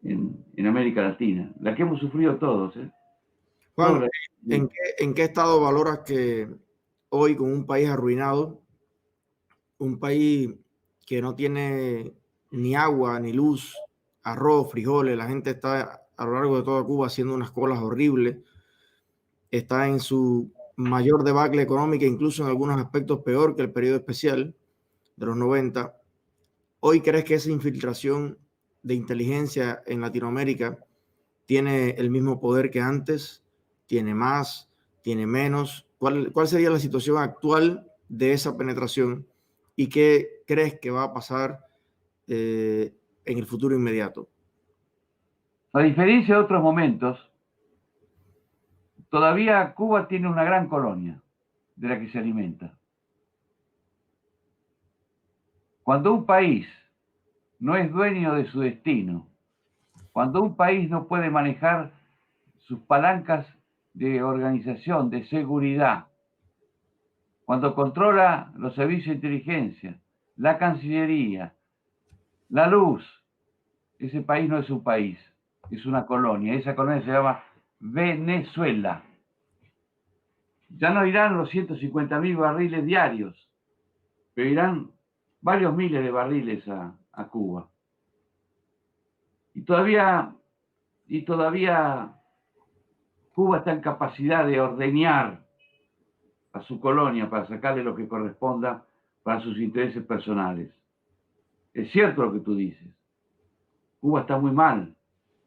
en América Latina, la que hemos sufrido todos. Juan, ¿en qué estado valoras que hoy, con un país arruinado, un país que no tiene ni agua, ni luz, arroz, frijoles, la gente está a lo largo de toda Cuba haciendo unas colas horribles, está en su mayor debacle económica, incluso en algunos aspectos peor que el periodo especial de los 90? ¿Hoy crees que esa infiltración de inteligencia en Latinoamérica tiene el mismo poder que antes? ¿Tiene más? ¿Tiene menos? ¿Cuál sería la situación actual de esa penetración? ¿Y qué crees que va a pasar en el futuro inmediato? A diferencia de otros momentos, todavía Cuba tiene una gran colonia de la que se alimenta. Cuando un país no es dueño de su destino, cuando un país no puede manejar sus palancas de organización, de seguridad, cuando controla los servicios de inteligencia, la Cancillería, la luz, ese país no es un país, es una colonia. Esa colonia se llama Venezuela. Ya no irán los 150.000 barriles diarios, pero irán varios miles de barriles a Cuba. Y todavía Cuba está en capacidad de ordeñar a su colonia para sacarle lo que corresponda para sus intereses personales. Es cierto lo que tú dices. Cuba está muy mal.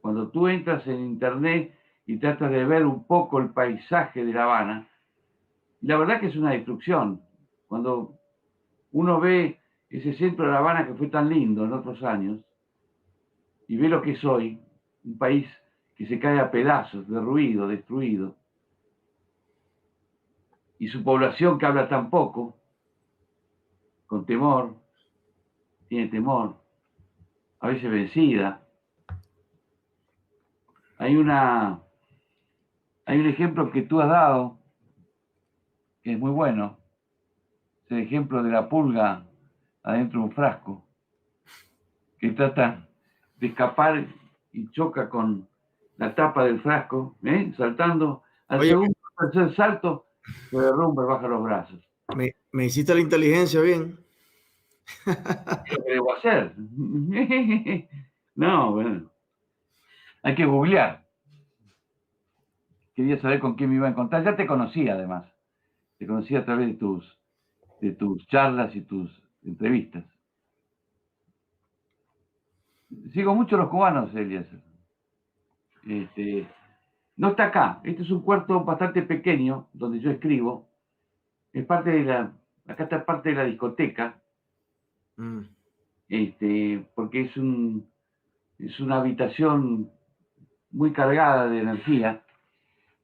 Cuando tú entras en internet y tratas de ver un poco el paisaje de La Habana, la verdad que es una destrucción. Cuando uno ve ese centro de La Habana que fue tan lindo en otros años y ve lo que es hoy, un país que se cae a pedazos, derruido, destruido, y su población que habla tan poco, con temor, tiene temor, a veces vencida. Hay un ejemplo que tú has dado, que es muy bueno, es el ejemplo de la pulga adentro de un frasco, que trata de escapar y choca con la tapa del frasco, saltando al segundo o tercer salto, se derrumba y baja los brazos. Me hiciste la inteligencia bien. ¿Qué debo hacer? No, bueno. Hay que googlear. Quería saber con quién me iba a encontrar. Ya te conocía, además. Te conocía a través de tus charlas y tus entrevistas. Sigo mucho a los cubanos, Elias. No está acá. Este es un cuarto bastante pequeño donde yo escribo. Es parte de acá está parte de la discoteca. Porque es una habitación muy cargada de energía.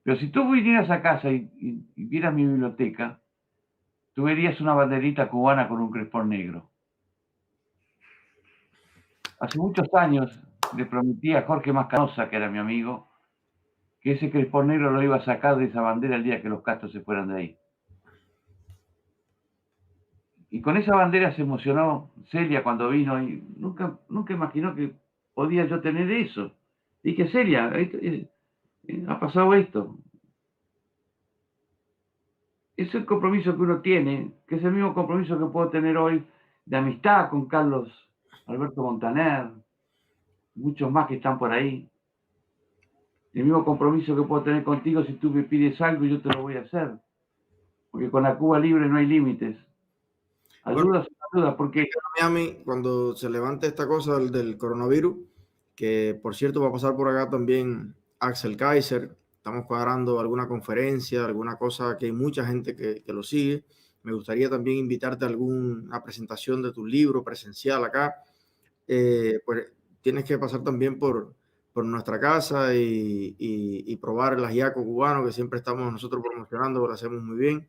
Pero si tú vinieras a casa y vieras mi biblioteca, tú verías una banderita cubana con un crespón negro. Hace muchos años le prometí a Jorge Mascanosa, que era mi amigo, que ese crespón negro lo iba a sacar de esa bandera el día que los Castro se fueran de ahí. Y con esa bandera se emocionó Celia cuando vino y nunca imaginó que podía yo tener eso. Dije, Celia, ha pasado esto. Es el compromiso que uno tiene, que es el mismo compromiso que puedo tener hoy de amistad con Carlos Alberto Montaner, muchos más que están por ahí. El mismo compromiso que puedo tener contigo si tú me pides algo y yo te lo voy a hacer. Porque con la Cuba Libre no hay límites. Ayudas, ayudas, porque... Miami, cuando se levante esta cosa del coronavirus, que por cierto va a pasar por acá también Axel Kaiser, estamos cuadrando alguna conferencia, alguna cosa que hay mucha gente que lo sigue. Me gustaría también invitarte a alguna presentación de tu libro presencial acá. Pues tienes que pasar también por nuestra casa y probar el ajiaco cubano que siempre estamos nosotros promocionando, lo hacemos muy bien.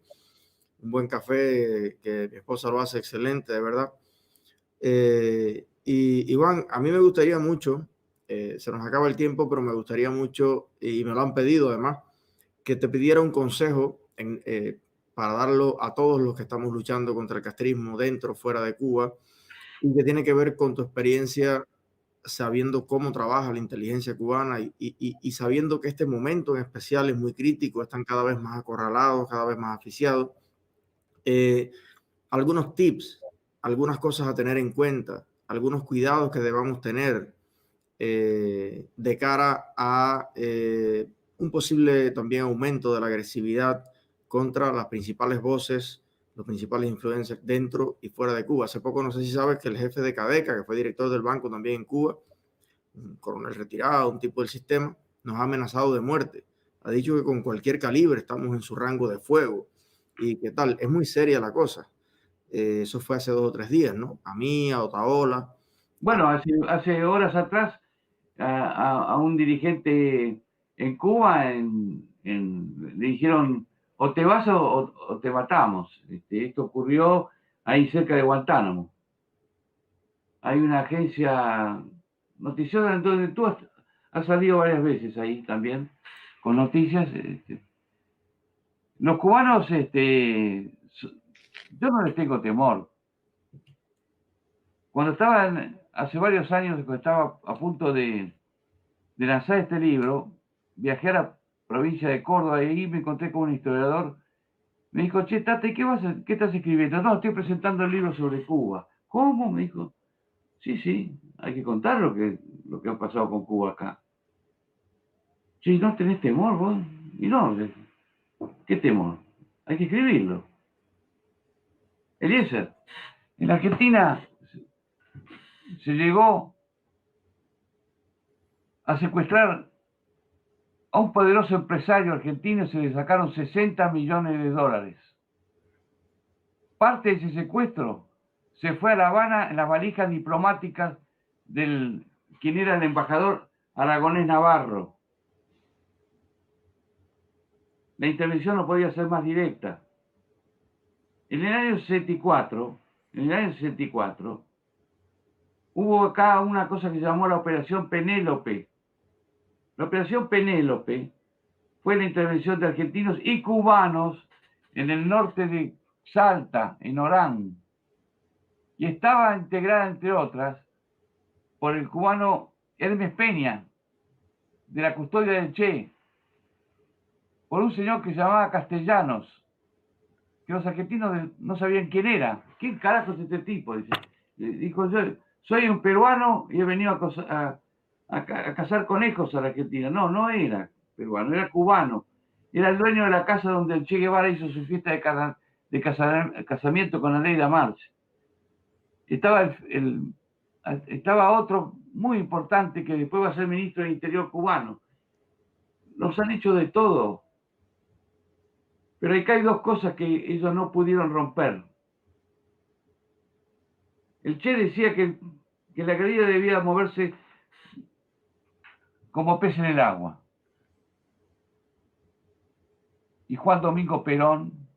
Un buen café que mi esposa lo hace excelente, de verdad. Y Iván, a mí me gustaría mucho, se nos acaba el tiempo, pero me gustaría mucho, y me lo han pedido además, que te pidiera un consejo para darlo a todos los que estamos luchando contra el castrismo dentro o fuera de Cuba, y que tiene que ver con tu experiencia sabiendo cómo trabaja la inteligencia cubana y sabiendo que este momento en especial es muy crítico, están cada vez más acorralados, cada vez más asfixiados. Algunos tips, algunas cosas a tener en cuenta, algunos cuidados que debamos tener de cara a un posible también aumento de la agresividad contra las principales voces, los principales influencers dentro y fuera de Cuba. Hace poco, no sé si sabes que el jefe de Cadeca, que fue director del banco también en Cuba, un coronel retirado, un tipo del sistema, nos ha amenazado de muerte. Ha dicho que con cualquier calibre estamos en su rango de fuego. ¿Y qué tal? Es muy seria la cosa. Eso fue hace 2 o 3 días, ¿no? A mí, a Otaola. Bueno, hace horas atrás a un dirigente en Cuba le dijeron o te vas o te matamos. Esto ocurrió ahí cerca de Guantánamo. Hay una agencia noticiosa donde tú has salido varias veces ahí también con noticias. Los cubanos, yo no les tengo temor. Cuando hace varios años, cuando estaba a punto de lanzar este libro, viajé a la provincia de Córdoba y ahí me encontré con un historiador. Me dijo, che, Tate, ¿qué estás escribiendo? No, estoy presentando el libro sobre Cuba. ¿Cómo? Me dijo, sí, hay que contar lo que ha pasado con Cuba acá. Sí, ¿no tenés temor vos? Y no, ¿qué temor? Hay que escribirlo. Eliezer, en la Argentina se llegó a secuestrar a un poderoso empresario argentino y se le sacaron 60 millones de dólares. Parte de ese secuestro se fue a La Habana en las valijas diplomáticas del quien era el embajador Aragonés Navarro. La intervención no podía ser más directa. En el año 64, hubo acá una cosa que se llamó la Operación Penélope. La Operación Penélope fue la intervención de argentinos y cubanos en el norte de Salta, en Orán, y estaba integrada, entre otras, por el cubano Hermes Peña, de la custodia del Che, por un señor que se llamaba Castellanos, que los argentinos no sabían quién era. ¿Quién carajo es este tipo? Dijo, yo soy un peruano y he venido a cazar conejos a la Argentina. No era peruano, era cubano. Era el dueño de la casa donde el Che Guevara hizo su fiesta de casamiento con Aleida March. Estaba otro muy importante que después va a ser ministro del Interior cubano. Nos han hecho de todo. Pero acá hay dos cosas que ellos no pudieron romper. El Che decía que la guerrilla debía moverse como pez en el agua. Y Juan Domingo Perón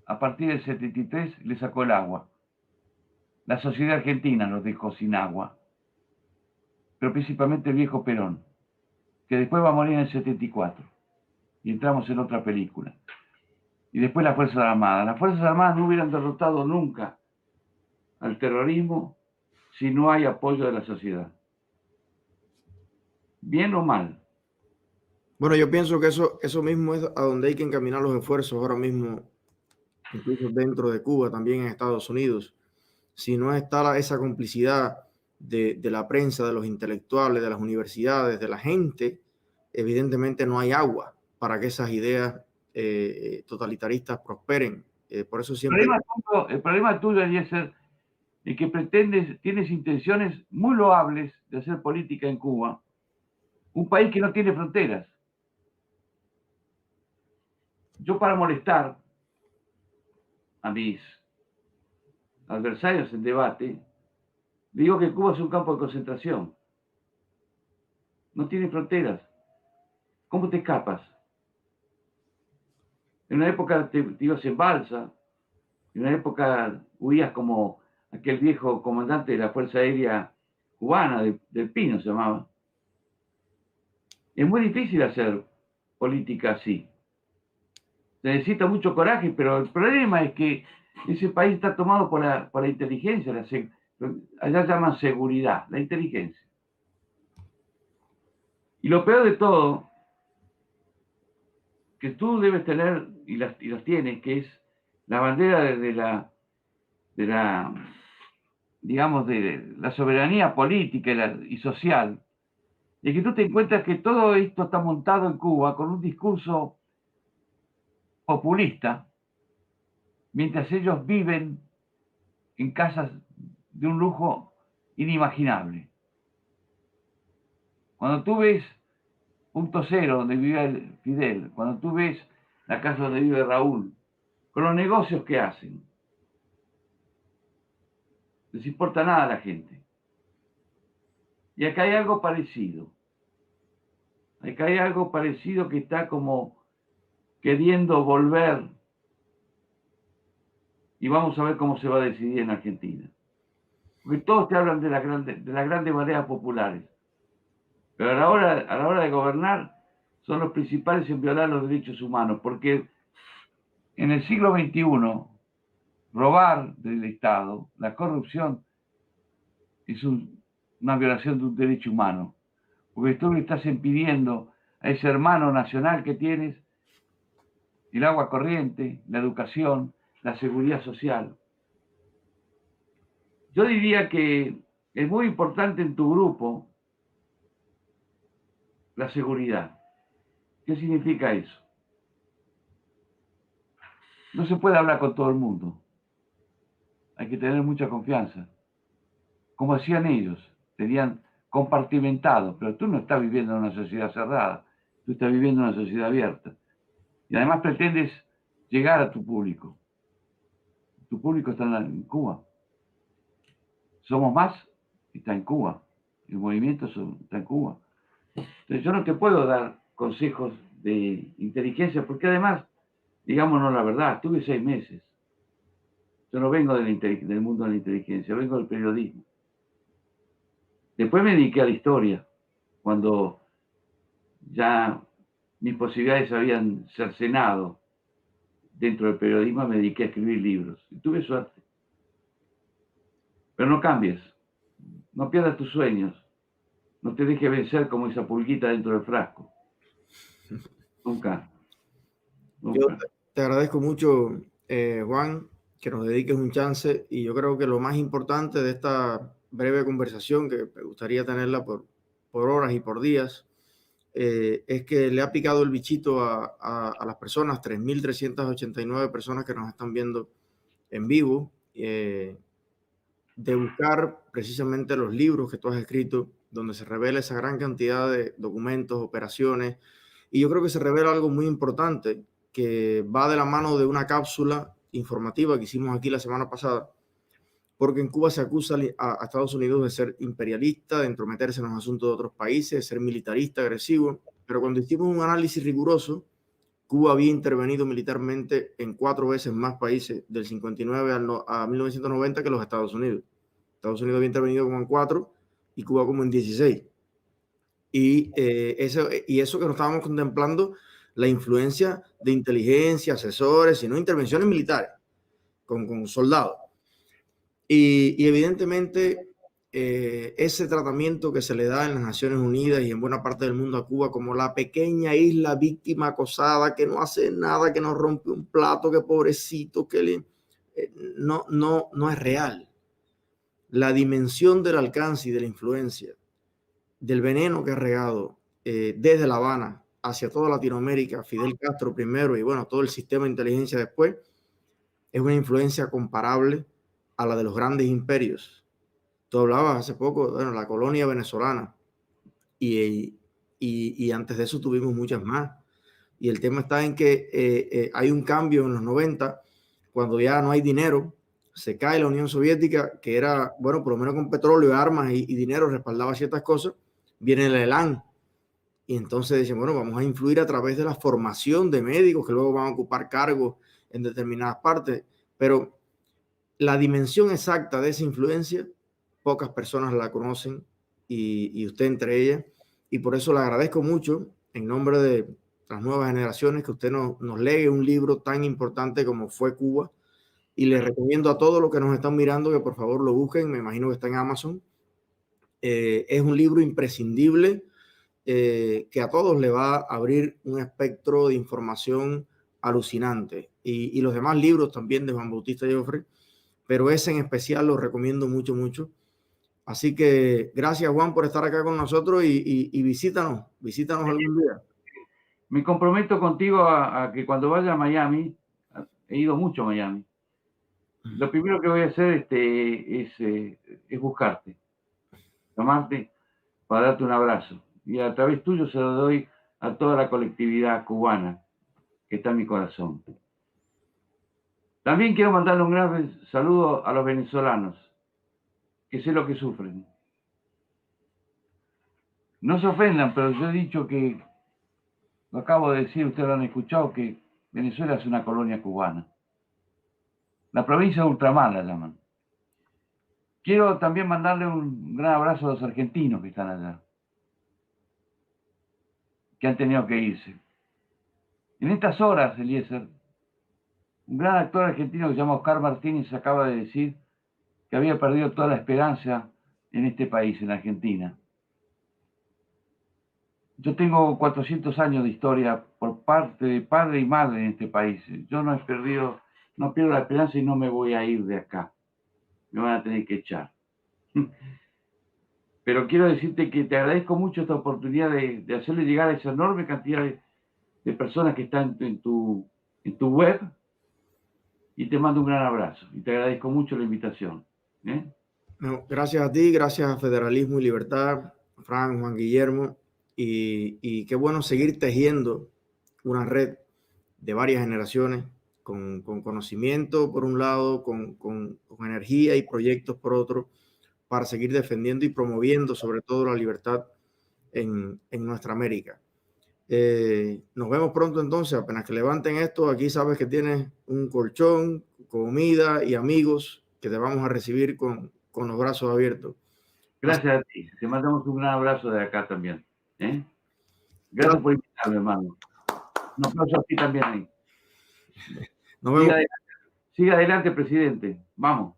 a partir del 73 le sacó el agua. La sociedad argentina los dejó sin agua, pero principalmente el viejo Perón, que después va a morir en el 74. Y entramos en otra película. Y después las Fuerzas Armadas. Las Fuerzas Armadas no hubieran derrotado nunca al terrorismo si no hay apoyo de la sociedad. Bien o mal. Bueno, yo pienso que eso mismo es a donde hay que encaminar los esfuerzos ahora mismo, incluso dentro de Cuba, también en Estados Unidos. Si no está esa complicidad de la prensa, de los intelectuales, de las universidades, de la gente, evidentemente no hay agua para que esas ideas totalitaristas prosperen. Por eso siempre... El problema tuyo, Eliezer, es que tienes intenciones muy loables de hacer política en Cuba, un país que no tiene fronteras. Yo, para molestar a mis adversarios en debate, digo que Cuba es un campo de concentración. No tiene fronteras. ¿Cómo te escapas? En una época te ibas en balsa, en una época huías como aquel viejo comandante de la Fuerza Aérea Cubana, del Pino se llamaba. Es muy difícil hacer política así. Se necesita mucho coraje, pero el problema es que ese país está tomado por la inteligencia, allá llaman seguridad, la inteligencia. Y lo peor de todo, que tú debes tener, y las tienes, que es la bandera de la digamos, de la soberanía política y social, y que tú te encuentras que todo esto está montado en Cuba con un discurso populista, mientras ellos viven en casas de un lujo inimaginable. Cuando tú ves Punto Cero, donde vivía Fidel, cuando tú ves la casa donde vive Raúl, con los negocios que hacen, les importa nada a la gente. Y acá hay algo parecido. Acá hay algo parecido que está como queriendo volver. Y vamos a ver cómo se va a decidir en Argentina. Porque todos te hablan de las grandes mareas populares. Pero a la hora de gobernar, son los principales en violar los derechos humanos. Porque en el siglo XXI, robar del Estado, la corrupción, es una violación de un derecho humano. Porque tú le estás impidiendo a ese hermano nacional que tienes el agua corriente, la educación, la seguridad social. Yo diría que es muy importante en tu grupo la seguridad. ¿Qué significa eso? No se puede hablar con todo el mundo. Hay que tener mucha confianza. Como hacían ellos, tenían compartimentado, pero tú no estás viviendo en una sociedad cerrada, tú estás viviendo en una sociedad abierta. Y además pretendes llegar a tu público. Tu público está en Cuba. Somos Más está en Cuba. El movimiento está en Cuba. Entonces yo no te puedo dar consejos de inteligencia, porque además, digámonos la verdad, tuve 6 meses. Yo no vengo del mundo de la inteligencia, vengo del periodismo. Después me dediqué a la historia, cuando ya mis posibilidades habían cercenado dentro del periodismo, me dediqué a escribir libros. Y tuve suerte. Pero no cambies, no pierdas tus sueños, no te dejes vencer como esa pulguita dentro del frasco. Nunca. Yo te agradezco mucho, Juan, que nos dediques un chance, y yo creo que lo más importante de esta breve conversación, que me gustaría tenerla por horas y por días, es que le ha picado el bichito a las personas, 3.389 personas que nos están viendo en vivo, de buscar precisamente los libros que tú has escrito, donde se revela esa gran cantidad de documentos, operaciones, y yo creo que se revela algo muy importante, que va de la mano de una cápsula informativa que hicimos aquí la semana pasada, porque en Cuba se acusa a Estados Unidos de ser imperialista, de entrometerse en los asuntos de otros países, de ser militarista, agresivo, pero cuando hicimos un análisis riguroso, Cuba había intervenido militarmente en 4 veces más países del 59 a 1990 que los Estados Unidos. Estados Unidos había intervenido como en 4 y Cuba como en 16. Y eso que no estábamos contemplando, la influencia de inteligencia, asesores, sino intervenciones militares con soldados. Y evidentemente ese tratamiento que se le da en las Naciones Unidas y en buena parte del mundo a Cuba como la pequeña isla víctima acosada que no hace nada, que no rompe un plato, que pobrecito, que no es real. La dimensión del alcance y de la influencia del veneno que ha regado desde La Habana hacia toda Latinoamérica, Fidel Castro primero y bueno, todo el sistema de inteligencia después, es una influencia comparable a la de los grandes imperios. Tú hablabas hace poco, bueno, la colonia venezolana y antes de eso tuvimos muchas más. Y el tema está en que hay un cambio en los 90, cuando ya no hay dinero, se cae la Unión Soviética, que era, bueno, por lo menos con petróleo, armas y dinero respaldaba ciertas cosas, viene el ELAN. Y entonces dicen, bueno, vamos a influir a través de la formación de médicos que luego van a ocupar cargos en determinadas partes. Pero la dimensión exacta de esa influencia, pocas personas la conocen y usted entre ellas. Y por eso le agradezco mucho, en nombre de las nuevas generaciones, que usted nos legue un libro tan importante como fue Cuba. Y les recomiendo a todos los que nos están mirando que por favor lo busquen. Me imagino que está en Amazon. Es un libro imprescindible que a todos le va a abrir un espectro de información alucinante. Y los demás libros también de Juan Bautista Joffre, pero ese en especial lo recomiendo mucho, mucho. Así que gracias, Juan, por estar acá con nosotros y visítanos algún día. Me comprometo contigo a que cuando vaya a Miami, he ido mucho a Miami, lo primero que voy a hacer es buscarte, llamarte para darte un abrazo. Y a través tuyo se lo doy a toda la colectividad cubana que está en mi corazón. También quiero mandarle un gran saludo a los venezolanos, que sé lo que sufren. No se ofendan, pero yo he dicho que, lo acabo de decir, ustedes lo han escuchado, que Venezuela es una colonia cubana. La provincia de Ultramar la llaman. Quiero también mandarle un gran abrazo a los argentinos que están allá, que han tenido que irse. En estas horas, Eliezer, un gran actor argentino que se llama Oscar Martínez acaba de decir que había perdido toda la esperanza en este país, en Argentina. Yo tengo 400 años de historia por parte de padre y madre en este país. Yo no pierdo la esperanza y no me voy a ir de acá. Me van a tener que echar. Pero quiero decirte que te agradezco mucho esta oportunidad de hacerle llegar a esa enorme cantidad de personas que están en tu web, y te mando un gran abrazo y te agradezco mucho la invitación. No, gracias a ti, gracias a Federalismo y Libertad, Frank, Juan Guillermo, y qué bueno seguir tejiendo una red de varias generaciones con conocimiento por un lado, con energía y proyectos por otro, para seguir defendiendo y promoviendo sobre todo la libertad en nuestra América. Nos vemos pronto entonces, apenas que levanten esto, aquí sabes que tienes un colchón, comida y amigos que te vamos a recibir con los brazos abiertos. Gracias a ti, te mandamos un gran abrazo de acá también. Gracias por invitarme, hermano. Un aplauso a ti también ahí. Nos vemos. Siga adelante, presidente. Vamos.